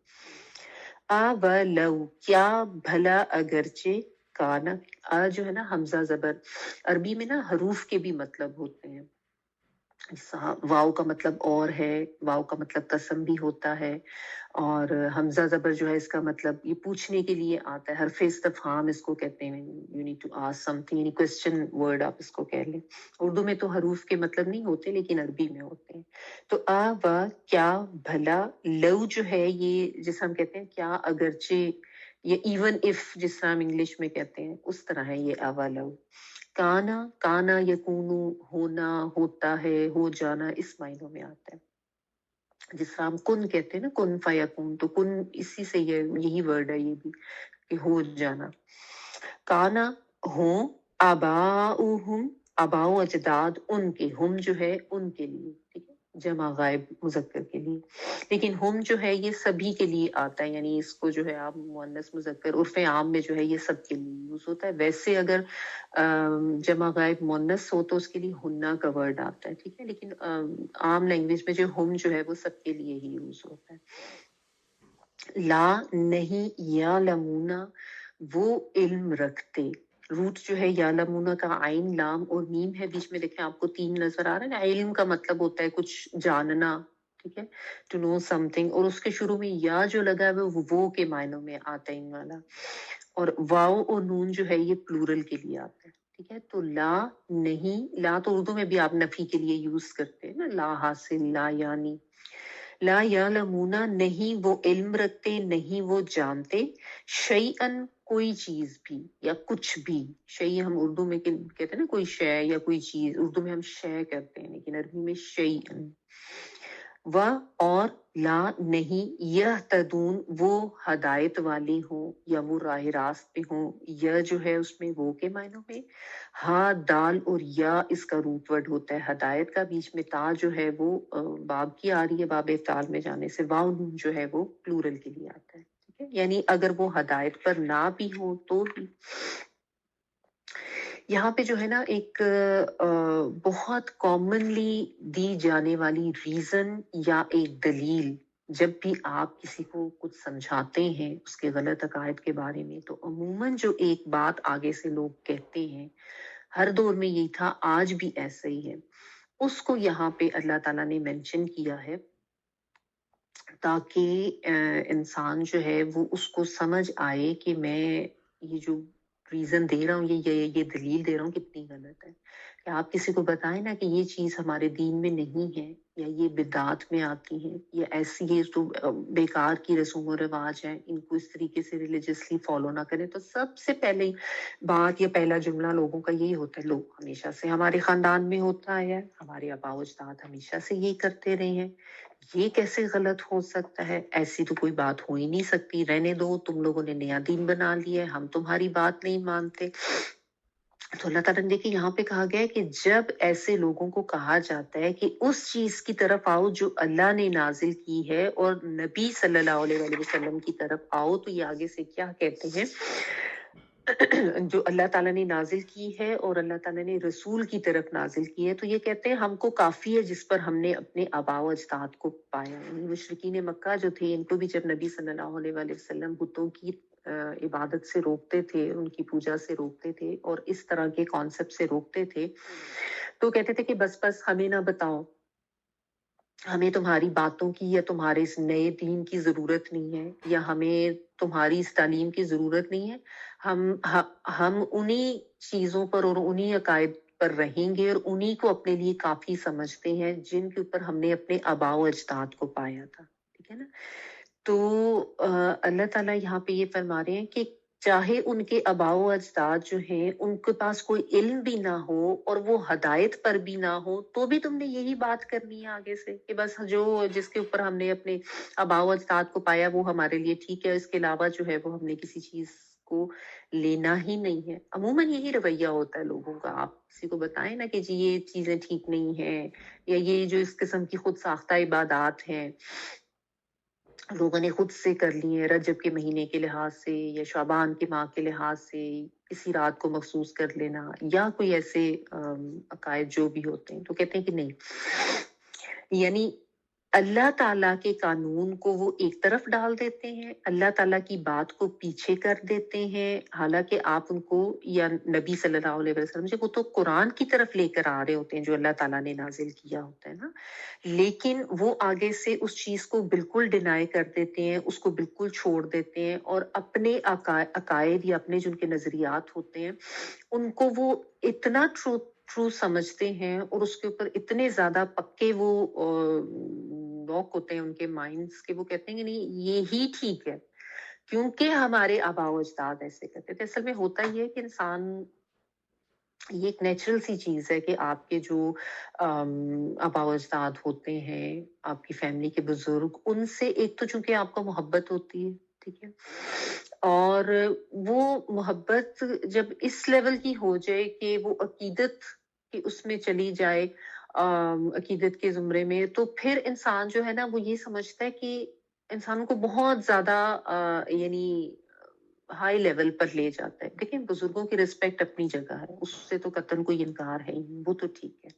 لو کیا بھلا اگرچہ، کانا جو ہے نا حمزہ زبر، عربی میں نا حروف کے بھی مطلب ہوتے ہیں. واؤ کا مطلب اور ہے، واؤ کا مطلب قسم بھی ہوتا ہے، اور حمزہ زبر جو ہے اس کا مطلب یہ پوچھنے کے لیے آتا ہے، حرف استفہام اس کو کہتے ہیں. You need to ask something, یعنی کوسچن ورڈ آپ اس کو کہہ لیں. اردو میں تو حروف کے مطلب نہیں ہوتے لیکن عربی میں ہوتے ہیں. تو کیا بھلا، لو جو ہے یہ جیسے ہم کہتے ہیں کیا اگرچہ، یہ ایون اف جس طرح ہم انگلش میں کہتے ہیں اس طرح ہے یہ لو. کانا، کانا یکونو ہونا، ہوتا ہے، ہو جانا، اس معنوں میں آتا ہے. جس طرح ہم کن کہتے ہیں نا، کن فیکون، تو کن اسی سے یہی ورڈ ہے یہ بھی کہ ہو جانا. کانا ہو، آباؤہم آباؤ اجداد ان کے، ہم جو ہے ان کے لیے، ٹھیک ہے، جمع غائب مذکر کے لیے. لیکن ہم جو ہے یہ سبھی کے لیے آتا ہے، یعنی اس کو جو ہے آپ مؤنث مذکر عرف عام میں جو ہے یہ سب کے لیے یوز ہوتا ہے. ویسے اگر جمع غائب مؤنث ہو تو اس کے لیے ہننا کا ورڈ آتا ہے، ٹھیک ہے. لیکن عام لینگویج میں جو ہم جو ہے وہ سب کے لیے ہی یوز ہوتا ہے. لا نہیں، یا لمونا وہ علم رکھتے. روٹ جو ہے یا لمونا کا عین لام اور میم ہے، بیچ میں دیکھیں آپ کو 3 نظر آ رہا ہے نا. علم کا مطلب ہوتا ہے کچھ جاننا، ٹھیک ہے، ٹو نو سم تھنگ. اور اس کے شروع میں یا جو لگا ہے وہ کے معنوں میں آتا ہے ان والا. اور واؤ اور نون جو ہے یہ پلورل کے لیے آتا ہے، ٹھیک ہے. تو لا نہیں، لا تو اردو میں بھی آپ نفی کے لیے یوز کرتے ہیں نا، لا حاصل، لا یعنی. لا یعلمون نہیں وہ علم رکھتے، نہیں وہ جانتے، شیئن کوئی چیز بھی یا کچھ بھی، شیء ہم اردو میں کہتے ہیں نا کوئی شے یا کوئی چیز، اردو میں ہم شے کرتے ہیں لیکن عربی میں شیء، و اور لا نہیں، یہتدون وہ ہدایت والے ہوں یا وہ راہ راست پہ ہوں، یا جو ہے اس میں وہ کے معنوں میں، ہاں دال اور یا اس کا روٹ ورڈ ہوتا ہے ہدایت کا، بیچ میں تا جو ہے وہ باب کی آ رہی ہے، باب افتعال میں جانے سے، واو نون جو ہے وہ پلورل کے لیے آتا ہے، ٹھیک ہے، یعنی اگر وہ ہدایت پر نہ بھی ہو تو بھی۔ یہاں پہ جو ہے نا ایک بہت کامنلی دی جانے والی ریزن یا ایک دلیل، جب بھی آپ کسی کو کچھ سمجھاتے ہیں اس کے غلط عقائد کے بارے میں، تو عموماً جو ایک بات آگے سے لوگ کہتے ہیں، ہر دور میں یہی تھا، آج بھی ایسا ہی ہے، اس کو یہاں پہ اللہ تعالیٰ نے مینشن کیا ہے تاکہ انسان جو ہے وہ اس کو سمجھ آئے کہ میں یہ جو ریزن دے رہا ہوں، یہ دلیل دے رہا ہوں کتنی غلط ہے، کہ آپ کسی کو بتائیں نا کہ یہ چیز ہمارے دین میں نہیں ہے، یا یہ بدعات میں آتی ہیں، یا ایسی یہ تو بیکار کی رسوم و رواج ہیں، ان کو اس طریقے سے ریلیجسلی فالو نہ کریں، تو سب سے پہلے بات یا پہلا جملہ لوگوں کا یہی ہوتا ہے، لوگ ہمیشہ سے ہمارے خاندان میں ہوتا ہے، ہمارے آباء و اجداد ہمیشہ سے یہی کرتے رہے ہیں، یہ کیسے غلط ہو سکتا ہے، ایسی تو کوئی بات ہو ہی نہیں سکتی، رہنے دو، تم لوگوں نے نیا دین بنا لیا ہے، ہم تمہاری بات نہیں مانتے۔ تو اللہ تعالیٰ نے دیکھیں یہاں پہ کہا گیا ہے کہ جب ایسے لوگوں کو کہا جاتا ہے کہ اس چیز کی طرف آؤ جو اللہ نے نازل کی ہے اور نبی صلی اللہ علیہ وآلہ وسلم کی طرف آؤ، تو یہ آگے سے کیا کہتے ہیں، جو اللہ تعالیٰ نے نازل کی ہے اور اللہ تعالیٰ نے رسول کی طرف نازل کی ہے، تو یہ کہتے ہیں ہم کو کافی ہے جس پر ہم نے اپنے آباء و اجداد کو پایا، یعنی مشرکین مکہ جو تھے، ان کو بھی جب نبی صلی اللہ علیہ وآلہ وسلم بتوں کی عبادت سے روکتے تھے، ان کی پوجا سے روکتے تھے اور اس طرح کے کانسیپٹ سے روکتے تھے، تو کہتے تھے کہ بس ہمیں نہ بتاؤ، ہمیں تمہاری باتوں کی یا تمہارے اس نئے دین کی ضرورت نہیں ہے، یا ہمیں تمہاری اس تعلیم کی ضرورت نہیں ہے، ہم انہی چیزوں پر اور انہی عقائد پر رہیں گے اور انہی کو اپنے لیے کافی سمجھتے ہیں جن کے اوپر ہم نے اپنے آباء و اجداد کو پایا تھا، ٹھیک ہے نا۔ تو اللہ تعالیٰ یہاں پہ یہ فرما رہے ہیں کہ چاہے ان کے آباء و اجداد جو ہیں ان کے پاس کوئی علم بھی نہ ہو اور وہ ہدایت پر بھی نہ ہو، تو بھی تم نے یہی بات کرنی ہے آگے سے کہ بس جس کے اوپر ہم نے اپنے آباء و اجداد کو پایا وہ ہمارے لیے ٹھیک ہے، اس کے علاوہ جو ہے وہ ہم نے کسی چیز کو لینا ہی نہیں ہے۔ عموماً یہی رویہ ہوتا ہے لوگوں کا، آپ کسی کو بتائیں نا کہ جی یہ چیزیں ٹھیک نہیں ہیں، یا یہ جو اس قسم کی خود ساختہ عبادات ہیں لوگوں نے خود سے کر لی ہیں، رجب کے مہینے کے لحاظ سے یا شعبان کے ماہ کے لحاظ سے کسی رات کو مخصوص کر لینا، یا کوئی ایسے عقائد جو بھی ہوتے ہیں، تو کہتے ہیں کہ نہیں، یعنی اللہ تعالیٰ کے قانون کو وہ ایک طرف ڈال دیتے ہیں، اللہ تعالیٰ کی بات کو پیچھے کر دیتے ہیں، حالانکہ آپ ان کو یا نبی صلی اللہ علیہ وسلم سے وہ تو قرآن کی طرف لے کر آ رہے ہوتے ہیں جو اللہ تعالیٰ نے نازل کیا ہوتا ہے نا، لیکن وہ آگے سے اس چیز کو بالکل ڈینائی کر دیتے ہیں، اس کو بالکل چھوڑ دیتے ہیں، اور اپنے عقائد یا اپنے جن کے نظریات ہوتے ہیں ان کو وہ اتنا ٹرو سمجھتے ہیں اور اس کے اوپر اتنے زیادہ پکے وہ لوک ہوتے ہیں ان کے مائنڈز کے، وہ کہتے ہیں کہ نہیں یہی ٹھیک ہے کیونکہ ہمارے آباء و اجداد ایسے کرتے تھے۔ اصل میں ہوتا یہ ہے کہ انسان، یہ ایک نیچرل سی چیز ہے کہ آپ کے جو آباء و اجداد ہوتے ہیں، آپ کی فیملی کے بزرگ، ان سے ایک تو چونکہ آپ کو محبت ہوتی ہے، ٹھیک ہے، اور وہ محبت جب اس لیول کی ہو جائے کہ وہ عقیدت کی اس میں چلی جائے، عقیدت کے زمرے میں، تو پھر انسان جو ہے نا وہ یہ سمجھتا ہے کہ انسان کو بہت زیادہ یعنی ہائی لیول پر لے جاتا ہے۔ دیکھیں بزرگوں کی رسپیکٹ اپنی جگہ ہے، اس سے تو قطعاً کوئی انکار ہے ہی نہیں، وہ تو ٹھیک ہے،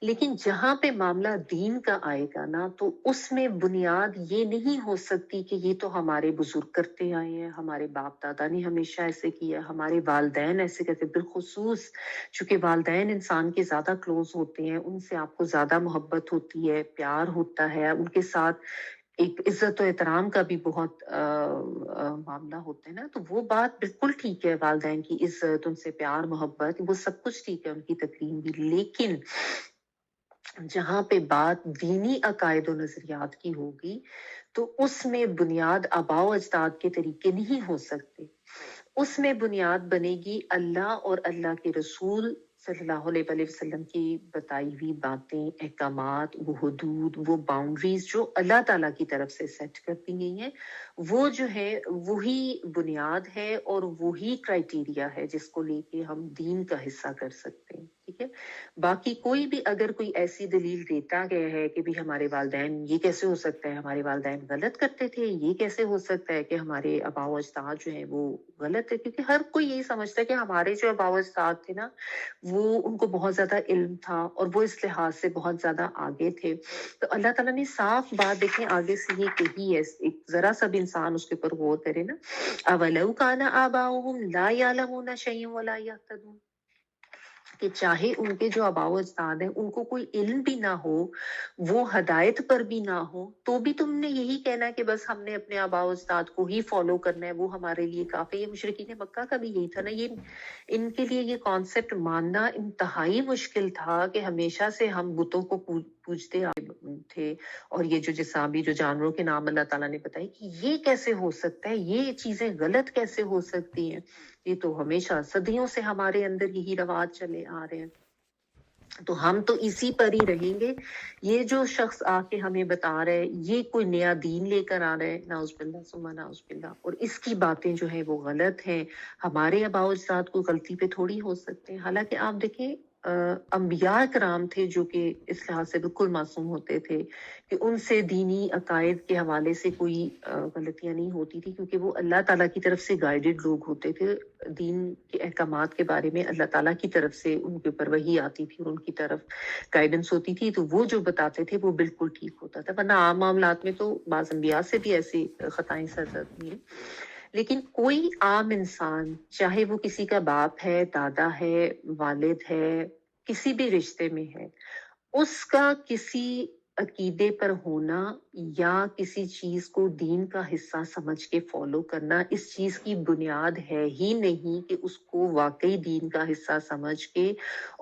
لیکن جہاں پہ معاملہ دین کا آئے گا نا تو اس میں بنیاد یہ نہیں ہو سکتی کہ یہ تو ہمارے بزرگ کرتے آئے ہیں، ہمارے باپ دادا نے ہمیشہ ایسے کیا، ہمارے والدین ایسے کرتے، بالخصوص چونکہ والدین انسان کے زیادہ کلوز ہوتے ہیں، ان سے آپ کو زیادہ محبت ہوتی ہے، پیار ہوتا ہے، ان کے ساتھ ایک عزت و احترام کا بھی بہت معاملہ ہوتا ہے نا، تو وہ بات بالکل ٹھیک ہے، والدین کی عزت، ان سے پیار محبت، وہ سب کچھ ٹھیک ہے، ان کی تکریم بھی، لیکن جہاں پہ بات دینی عقائد و نظریات کی ہوگی تو اس میں بنیاد آباء و اجداد کے طریقے نہیں ہو سکتے، اس میں بنیاد بنے گی اللہ اور اللہ کے رسول صلی اللہ علیہ وسلم کی بتائی ہوئی باتیں، احکامات، وہ حدود، وہ باؤنڈریز جو اللہ تعالیٰ کی طرف سے سیٹ کر دی گئی ہیں، وہ جو ہے وہی بنیاد ہے اور وہی کرائٹیریا ہے جس کو لے کے ہم دین کا حصہ کر سکتے ہیں، ٹھیک ہے۔ باقی کوئی بھی اگر کوئی ایسی دلیل دیتا گیا ہے کہ بھی ہمارے والدین یہ کیسے ہو سکتا ہے، ہمارے والدین غلط کرتے تھے، یہ کیسے ہو سکتا ہے کہ ہمارے آباء و اجداد جو ہیں وہ غلط ہے، کیونکہ ہر کوئی یہی سمجھتا ہے کہ ہمارے جو آباء و اجداد تھے نا، وہ ان کو بہت زیادہ علم تھا اور وہ اس لحاظ سے بہت زیادہ آگے تھے۔ تو اللہ تعالیٰ نے صاف بات دیکھیں آگے سے یہ کہی ہے، ایک ذرا سا بھی انسان اس کے اوپر غور کرے نا، اولو کان آباؤہم لا یعلمون شیئا ولا یہتدون، کہ چاہے ان کے جو آباء و اجداد ہیں ان کو کوئی علم بھی نہ ہو، وہ ہدایت پر بھی نہ ہو، تو بھی تم نے یہی کہنا ہے کہ بس ہم نے اپنے آباء و اجداد کو ہی فالو کرنا ہے، وہ ہمارے لیے کافی ہے۔ مشرکین مکہ کا بھی یہی تھا نا، یہ ان کے لیے یہ کانسیپٹ ماننا انتہائی مشکل تھا کہ ہمیشہ سے ہم بتوں کو پوجتے آئے تھے، اور یہ جو جسامی جو جانوروں کے نام اللہ تعالیٰ نے بتائی کہ یہ کیسے ہو سکتا ہے، یہ چیزیں غلط کیسے ہو سکتی ہیں، یہ تو ہمیشہ صدیوں سے ہمارے اندر یہی رواج چلے آ رہے ہیں، تو ہم تو اسی پر ہی رہیں گے۔ یہ جو شخص آ کے ہمیں بتا رہے یہ کوئی نیا دین لے کر آ رہا ہے، نعوذ باللہ ثم نعوذ باللہ، اور اس کی باتیں جو ہیں وہ غلط ہیں، ہمارے آباء و اجداد کو غلطی پہ تھوڑی ہو سکتے ہیں۔ حالانکہ آپ دیکھیں انبیاء کرام تھے جو کہ اس لحاظ سے بالکل معصوم ہوتے تھے کہ ان سے دینی عقائد کے حوالے سے کوئی غلطیاں نہیں ہوتی تھی، کیونکہ وہ اللہ تعالیٰ کی طرف سے گائیڈڈ لوگ ہوتے تھے، دین کے احکامات کے بارے میں اللہ تعالیٰ کی طرف سے ان کے اوپر وحی آتی تھی اور ان کی طرف گائیڈنس ہوتی تھی، تو وہ جو بتاتے تھے وہ بالکل ٹھیک ہوتا تھا، ورنہ عام معاملات میں تو بعض انبیاء سے بھی ایسی خطائیں سرزد ہیں۔ لیکن کوئی عام انسان، چاہے وہ کسی کا باپ ہے، دادا ہے، والد ہے، کسی بھی رشتے میں ہے، اس کا کسی عقیدے پر ہونا یا کسی چیز کو دین کا حصہ سمجھ کے فالو کرنا، اس چیز کی بنیاد ہے ہی نہیں کہ اس کو واقعی دین کا حصہ سمجھ کے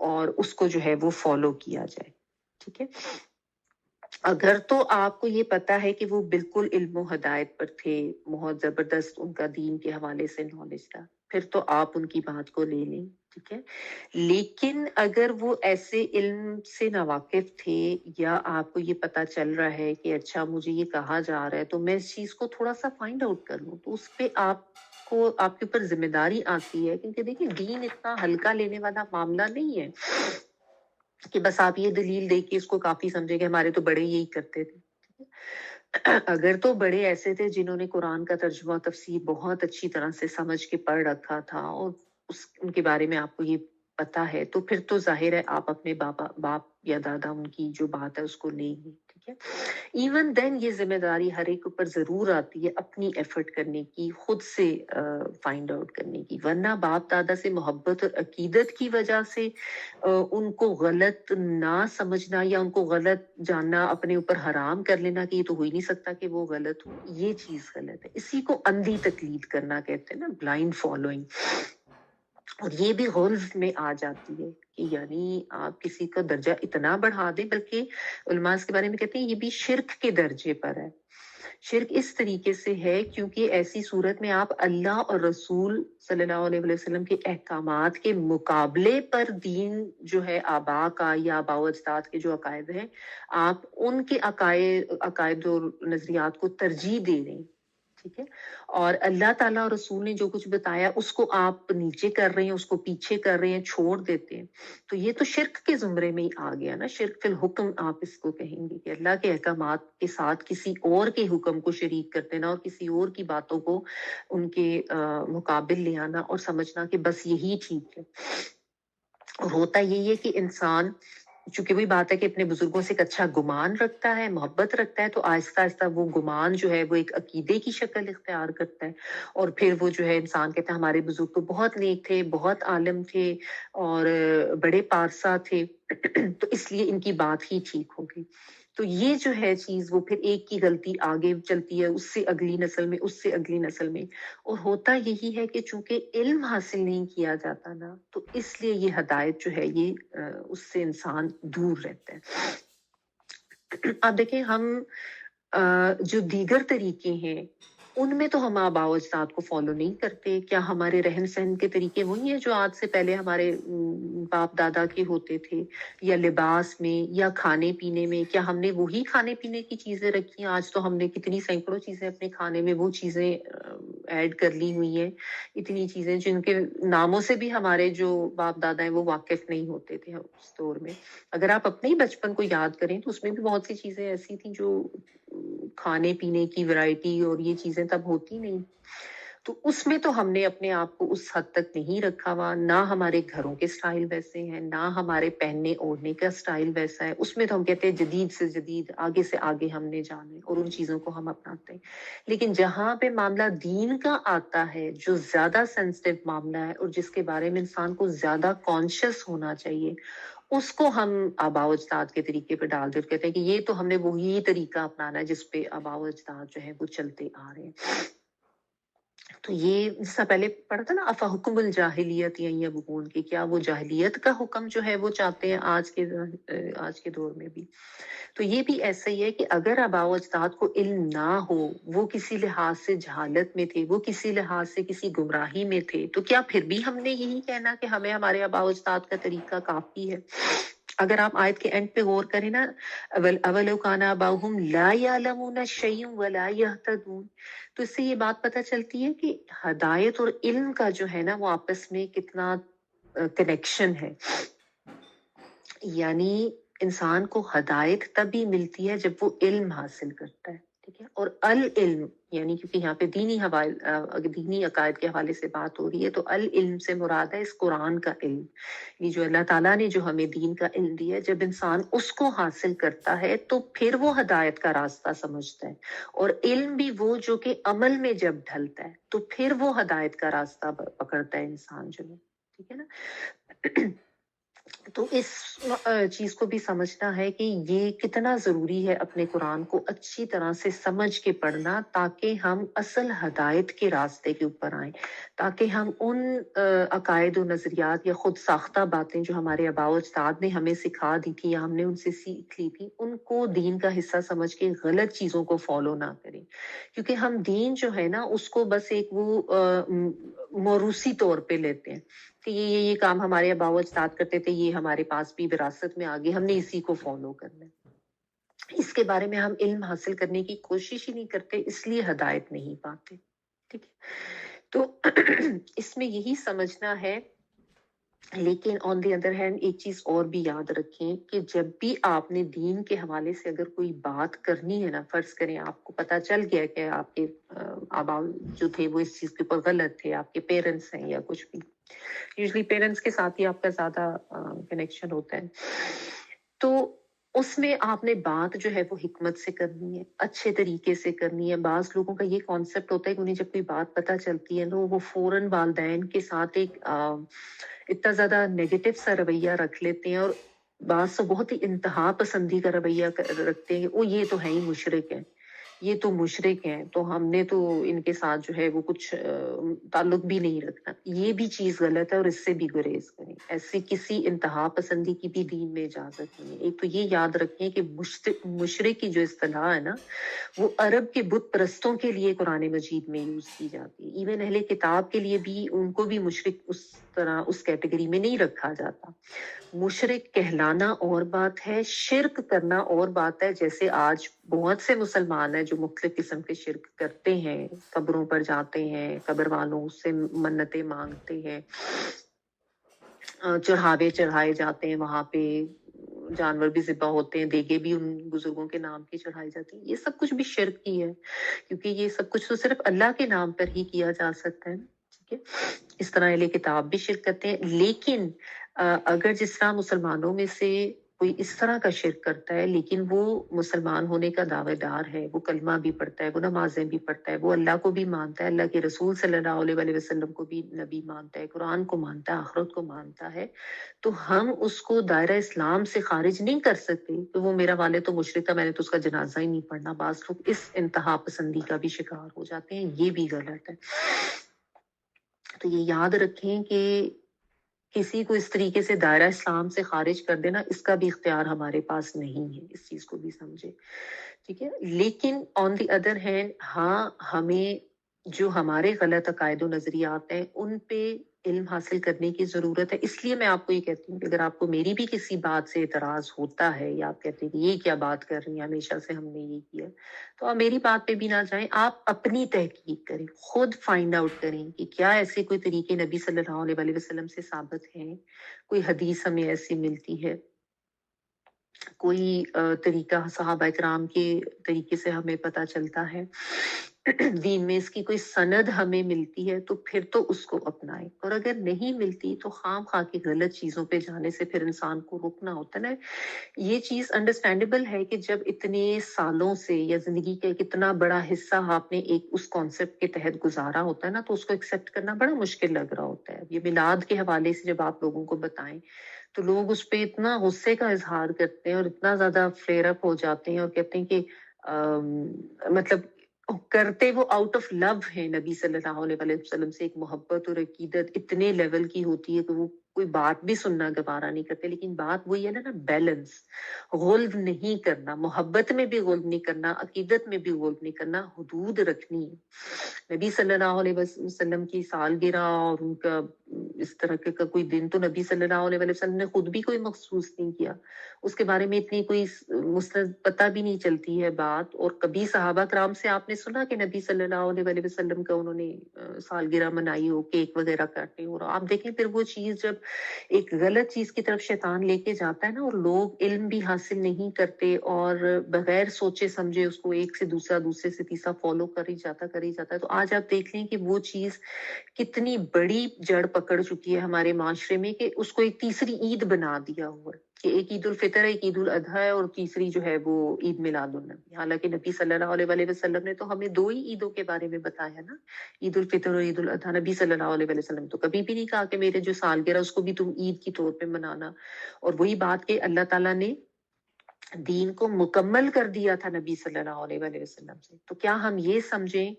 اور اس کو جو ہے وہ فالو کیا جائے، ٹھیک ہے۔ اگر تو آپ کو یہ پتا ہے کہ وہ بالکل علم و ہدایت پر تھے، بہت زبردست ان کا دین کے حوالے سے نالج تھا، پھر تو آپ ان کی بات کو لے لیں، ٹھیک ہے۔ لیکن اگر وہ ایسے علم سے ناواقف تھے، یا آپ کو یہ پتا چل رہا ہے کہ اچھا مجھے یہ کہا جا رہا ہے تو میں اس چیز کو تھوڑا سا فائنڈ آؤٹ کر لوں، تو اس پہ آپ کو آپ کے اوپر ذمہ داری آتی ہے، کیونکہ دیکھیں دین اتنا ہلکا لینے والا معاملہ نہیں ہے کہ بس آپ یہ دلیل دے کے اس کو کافی سمجھے کہ ہمارے تو بڑے یہی کرتے تھے۔ اگر تو بڑے ایسے تھے جنہوں نے قرآن کا ترجمہ تفسیر بہت اچھی طرح سے سمجھ کے پڑھ رکھا تھا اور ان کے بارے میں آپ کو یہ پتا ہے، تو پھر تو ظاہر ہے آپ اپنے باپ یا دادا ان کی جو بات ہے اس کو لیں گے، ٹھیک ہے۔ ایون دین یہ ذمہ داری ہر ایک اوپر ضرور آتی ہے اپنی ایفرٹ کرنے کی، خود سے فائنڈ آؤٹ کرنے کی، ورنہ باپ دادا سے محبت اور عقیدت کی وجہ سے ان کو غلط نہ سمجھنا یا ان کو غلط جاننا، اپنے اوپر حرام کر لینا کہ یہ تو ہو ہی نہیں سکتا کہ وہ غلط ہو، یہ چیز غلط ہے۔ اسی کو اندھی تقلید کرنا کہتے ہیں نا، بلائنڈ فالوئنگ، اور یہ بھی غلظ میں آ جاتی ہے کہ یعنی آپ کسی کا درجہ اتنا بڑھا دیں، بلکہ علماء اس کے بارے میں کہتے ہیں یہ بھی شرک کے درجے پر ہے۔ شرک اس طریقے سے ہے کیونکہ ایسی صورت میں آپ اللہ اور رسول صلی اللہ علیہ وسلم کے احکامات کے مقابلے پر دین جو ہے آبا کا یا آباء و اجداد کے جو عقائد ہیں، آپ ان کے عقائد اور نظریات کو ترجیح دے رہے ہیں، ٹھیک ہے، اور اللہ تعالیٰ اور رسول نے جو کچھ بتایا اس کو آپ نیچے کر رہے ہیں، اس کو پیچھے کر رہے ہیں، چھوڑ دیتے ہیں، تو یہ تو شرک کے زمرے میں ہی آ گیا نا، شرک فی الحکم آپ اس کو کہیں گے کہ اللہ کے احکامات کے ساتھ کسی اور کے حکم کو شریک کر دینا اور کسی اور کی باتوں کو ان کے مقابل لے آنا اور سمجھنا کہ بس یہی ٹھیک ہے۔ اور ہوتا یہی ہے کہ انسان چونکہ وہی بات ہے کہ اپنے بزرگوں سے ایک اچھا گمان رکھتا ہے، محبت رکھتا ہے، تو آہستہ آہستہ وہ گمان جو ہے وہ ایک عقیدے کی شکل اختیار کرتا ہے، اور پھر وہ جو ہے انسان کہتا ہے ہمارے بزرگ تو بہت نیک تھے، بہت عالم تھے اور بڑے پارسا تھے، تو اس لیے ان کی بات ہی ٹھیک ہوگی۔ تو یہ جو ہے چیز وہ پھر ایک کی غلطی آگے چلتی ہے، اس سے اگلی نسل میں، اس سے اگلی نسل میں، اور ہوتا یہی ہے کہ چونکہ علم حاصل نہیں کیا جاتا نا، تو اس لیے یہ ہدایت جو ہے یہ اس سے انسان دور رہتا ہے۔ اب دیکھیں ہم جو دیگر طریقے ہیں ان میں تو ہم آباء و اجداد کو فالو نہیں کرتے. کیا ہمارے رہن سہن کے طریقے وہی ہیں جو آج سے پہلے ہمارے باپ دادا کے ہوتے تھے؟ یا لباس میں یا کھانے پینے میں کیا ہم نے وہی کھانے پینے کی چیزیں رکھی ہیں؟ آج تو ہم نے کتنی سینکڑوں چیزیں اپنے کھانے میں وہ چیزیں ایڈ کر لی ہوئی ہیں، اتنی چیزیں جن کے ناموں سے بھی ہمارے جو باپ دادا ہیں وہ واقف نہیں ہوتے تھے اس دور میں. اگر آپ اپنے ہی بچپن کو یاد کریں تو اس میں بھی بہت سی چیزیں ایسی تھیں جو کھانے پینے کی ورائٹی اور یہ چیزیں تب ہوتی نہیں. تو اس میں تو ہم نے اپنے آپ کو اس حد تک نہیں رکھا ہوا، نہ ہمارے گھروں کے سٹائل ویسے ہیں، نہ ہمارے پہننے اوڑھنے کا سٹائل ویسا ہے. اس میں تو ہم کہتے ہیں جدید سے جدید، آگے سے آگے ہم نے جانے اور ان چیزوں کو ہم اپناتے ہیں. لیکن جہاں پہ معاملہ دین کا آتا ہے، جو زیادہ سینسٹیو معاملہ ہے اور جس کے بارے میں انسان کو زیادہ کانشیس ہونا چاہیے، اس کو ہم آباء و اجداد کے طریقے پہ ڈال دیتے کہتے ہیں کہ یہ تو ہم نے وہی طریقہ اپنانا ہے جس پہ آباء و اجداد جو ہے وہ چلتے آ رہے ہیں. تو یہ اس سے پہلے پڑھا تھا نا افحکم الجاہلیت یبغون، کی کیا وہ جاہلیت کا حکم جو ہے وہ چاہتے ہیں آج کے دور میں بھی. تو یہ بھی ایسا ہی ہے کہ اگر آباء و اجداد کو علم نہ ہو، وہ کسی لحاظ سے جہالت میں تھے، وہ کسی لحاظ سے کسی گمراہی میں تھے، تو کیا پھر بھی ہم نے یہی کہنا کہ ہمیں ہمارے آباء و اجداد کا طریقہ کافی ہے؟ اگر آپ آیت کے اینڈ پہ غور کریں نا، اولو کان آباؤہم لا یعلمون شیئا ولا یہتدون، تو اس سے یہ بات پتہ چلتی ہے کہ ہدایت اور علم کا جو ہے نا وہ آپس میں کتنا کنیکشن ہے. یعنی انسان کو ہدایت تبھی ملتی ہے جب وہ علم حاصل کرتا ہے، ٹھیک ہے. اور العلم یعنی کیونکہ یہاں پہ دینی عقائد کے حوالے سے بات ہو رہی ہے، تو العلم سے مراد ہے اس قرآن کا علم. یہ جو اللہ تعالیٰ نے جو ہمیں دین کا علم دیا ہے، جب انسان اس کو حاصل کرتا ہے تو پھر وہ ہدایت کا راستہ سمجھتا ہے. اور علم بھی وہ جو کہ عمل میں جب ڈھلتا ہے تو پھر وہ ہدایت کا راستہ پکڑتا ہے انسان جو ہے، ٹھیک ہے نا. تو اس چیز کو بھی سمجھنا ہے کہ یہ کتنا ضروری ہے اپنے قرآن کو اچھی طرح سے سمجھ کے پڑھنا، تاکہ ہم اصل ہدایت کے راستے کے اوپر آئیں، تاکہ ہم ان عقائد و نظریات یا خود ساختہ باتیں جو ہمارے آباء و اجداد نے ہمیں سکھا دی تھی یا ہم نے ان سے سیکھ لی تھی، ان کو دین کا حصہ سمجھ کے غلط چیزوں کو فالو نہ کریں. کیونکہ ہم دین جو ہے نا اس کو بس ایک وہ موروثی طور پہ لیتے ہیں کہ یہ کام ہمارے آباء و اجداد کرتے تھے، یہ ہمارے پاس بھی وراثت میں آگے، ہم نے اسی کو فالو کرنا ہے. اس کے بارے میں ہم علم حاصل کرنے کی کوشش ہی نہیں کرتے، اس لیے ہدایت نہیں پاتے، ٹھیک ہے. تو اس میں یہی سمجھنا ہے. لیکن آن دی ادر ہینڈ ایک چیز اور بھی یاد رکھیں کہ جب بھی آپ نے دین کے حوالے سے اگر کوئی بات کرنی ہے نا، فرض کریں آپ کو پتہ چل گیا کہ آپ کے آباء جو تھے وہ اس چیز کے اوپر غلط تھے، آپ کے پیرنٹس ہیں یا کچھ بھی، یوزلی پیرنٹس کے ساتھ ہی آپ کا زیادہ کنیکشن ہوتا ہے، تو اس میں آپ نے بات جو ہے وہ حکمت سے کرنی ہے، اچھے طریقے سے کرنی ہے. بعض لوگوں کا یہ کانسیپٹ ہوتا ہے کہ انہیں جب کوئی بات پتہ چلتی ہے تو وہ فوراً والدین کے ساتھ ایک اتنا زیادہ نیگیٹو سا رویہ رکھ لیتے ہیں، اور بعض تو بہت ہی انتہا پسندی کا رویہ رکھتے ہیں کہ وہ یہ تو ہے ہی مشرک ہیں، یہ تو مشرک ہیں، تو ہم نے تو ان کے ساتھ جو ہے وہ کچھ تعلق بھی نہیں رکھنا. یہ بھی چیز غلط ہے اور اس سے بھی گریز کریں. ایسی کسی انتہا پسندی کی بھی دین میں اجازت نہیں ہے. ایک تو یہ یاد رکھیں کہ مشرک کی جو اصطلاح ہے نا وہ عرب کے بت پرستوں کے لیے قرآن مجید میں یوز کی جاتی ہے. ایون اہل کتاب کے لیے بھی ان کو بھی مشرک اس طرح اس کیٹیگری میں نہیں رکھا جاتا. مشرک کہلانا اور بات ہے، شرک کرنا اور بات ہے. جیسے آج بہت سے مسلمان ہیں جو مختلف قسم کے شرک کرتے ہیں، قبروں پر جاتے ہیں، قبر والوں سے منتیں مانگتے ہیں، چڑھاوے چڑھائے جاتے ہیں، وہاں پہ جانور بھی ذبح ہوتے ہیں، دیگے بھی ان بزرگوں کے نام کی چڑھائی جاتی ہیں. یہ سب کچھ بھی شرک ہی ہے، کیونکہ یہ سب کچھ تو صرف اللہ کے نام پر ہی کیا جا سکتا ہے نا، ٹھیک ہے. اس طرح اہل کتاب بھی شرک کرتے ہیں. لیکن اگر جس طرح مسلمانوں میں سے کوئی اس طرح کا شرک کرتا ہے لیکن وہ مسلمان ہونے کا دعوے دار ہے، وہ کلمہ بھی پڑھتا ہے، وہ نمازیں بھی پڑھتا ہے، وہ اللہ کو بھی مانتا ہے، اللہ کے رسول صلی اللہ علیہ وسلم کو بھی نبی مانتا ہے، قرآن کو مانتا ہے، آخرت کو مانتا ہے، تو ہم اس کو دائرہ اسلام سے خارج نہیں کر سکتے کہ وہ میرا والد تو مشرک تھا، میں نے تو اس کا جنازہ ہی نہیں پڑھنا. بعض لوگ اس انتہا پسندی کا بھی شکار ہو جاتے ہیں، یہ بھی غلط ہے. تو یہ یاد رکھیں کہ کسی کو اس طریقے سے دائرہ اسلام سے خارج کر دینا، اس کا بھی اختیار ہمارے پاس نہیں ہے. اس چیز کو بھی سمجھے، ٹھیک ہے. لیکن آن دی ادر ہینڈ ہاں ہمیں جو ہمارے غلط عقائد و نظریات ہیں ان پہ علم حاصل کرنے کی ضرورت ہے. اس لیے میں آپ کو یہ کہتی ہوں کہ اگر آپ کو میری بھی کسی بات سے اعتراض ہوتا ہے یا آپ کہتے ہیں کہ یہ کیا بات کر رہی ہیں، ہمیشہ سے ہم نے یہ کیا، تو آپ میری بات پہ بھی نہ جائیں، آپ اپنی تحقیق کریں، خود فائنڈ آؤٹ کریں کہ کیا ایسے کوئی طریقے نبی صلی اللہ علیہ وسلم سے ثابت ہیں، کوئی حدیث ہمیں ایسی ملتی ہے، کوئی طریقہ صحابہ اکرام کے طریقے سے ہمیں پتہ چلتا ہے، دین میں اس کی کوئی سند ہمیں ملتی ہے، تو پھر تو اس کو اپنائیں، اور اگر نہیں ملتی تو خام خواہ کی غلط چیزوں پہ جانے سے پھر انسان کو رکنا ہوتا ہے نا. یہ چیز انڈرسٹینڈیبل ہے کہ جب اتنے سالوں سے یا زندگی کا ایک اتنا بڑا حصہ آپ نے ایک اس کانسیپٹ کے تحت گزارا ہوتا ہے نا، تو اس کو ایکسیپٹ کرنا بڑا مشکل لگ رہا ہوتا ہے. یہ میلاد کے حوالے سے جب آپ لوگوں کو بتائیں تو لوگ اس پہ اتنا غصے کا اظہار کرتے ہیں اور اتنا زیادہ فلیئر اپ ہو جاتے ہیں اور کہتے ہیں کہ مطلب کرتے وہ آؤٹ آف لو ہے نبی صلی اللہ علیہ وسلم سے. ایک محبت اور عقیدت اتنے لیول کی ہوتی ہے کہ وہ کوئی بات بھی سننا گوارا نہیں کرتے. لیکن بات وہی ہے نا بیلنس، غلب نہیں کرنا، محبت میں بھی غلب نہیں کرنا، عقیدت میں بھی غلب نہیں کرنا، حدود رکھنی ہے. نبی صلی اللہ علیہ وسلم کی سالگرہ اور ان کا اس طرح کا کوئی دن تو نبی صلی اللہ علیہ وسلم نے خود بھی کوئی مخصوص نہیں کیا، اس کے بارے میں اتنی کوئی مستند پتہ بھی نہیں چلتی ہے بات. اور کبھی صحابہ کرام سے آپ نے سنا کہ نبی صلی اللہ علیہ وسلم کا انہوں نے سالگرہ منائی ہو، کیک وغیرہ کاٹے ہو. اور آپ دیکھیں پھر وہ چیز جب ایک غلط چیز کی طرف شیطان لے کے جاتا ہے نا، اور لوگ علم بھی حاصل نہیں کرتے اور بغیر سوچے سمجھے اس کو ایک سے دوسرا، دوسرے سے تیسرا فالو کر ہی جاتا ہے. تو آج آپ دیکھ لیں کہ وہ چیز کتنی بڑی جڑ پکڑ چکی ہے ہمارے معاشرے میں کہ اس کو ایک تیسری عید بنا دیا ہوا ہے کہ ایک عید الفطر ہے، ایک عید الاضحیٰ ہے، اور تیسری جو ہے وہ عید میلاد النبی. حالانکہ نبی صلی اللہ علیہ وسلم نے تو ہمیں دو ہی عیدوں کے بارے میں بتایا نا، عید الفطر اور عید الاضحیٰ. نبی صلی اللہ علیہ وسلم تو کبھی بھی نہیں کہا کہ میرے جو سالگرہ اس کو بھی تم عید کی طور پہ منانا. اور وہی بات کہ اللہ تعالیٰ نے دین کو مکمل کر دیا تھا نبی صلی اللہ علیہ وسلم سے. تو کیا ہم یہ سمجھیں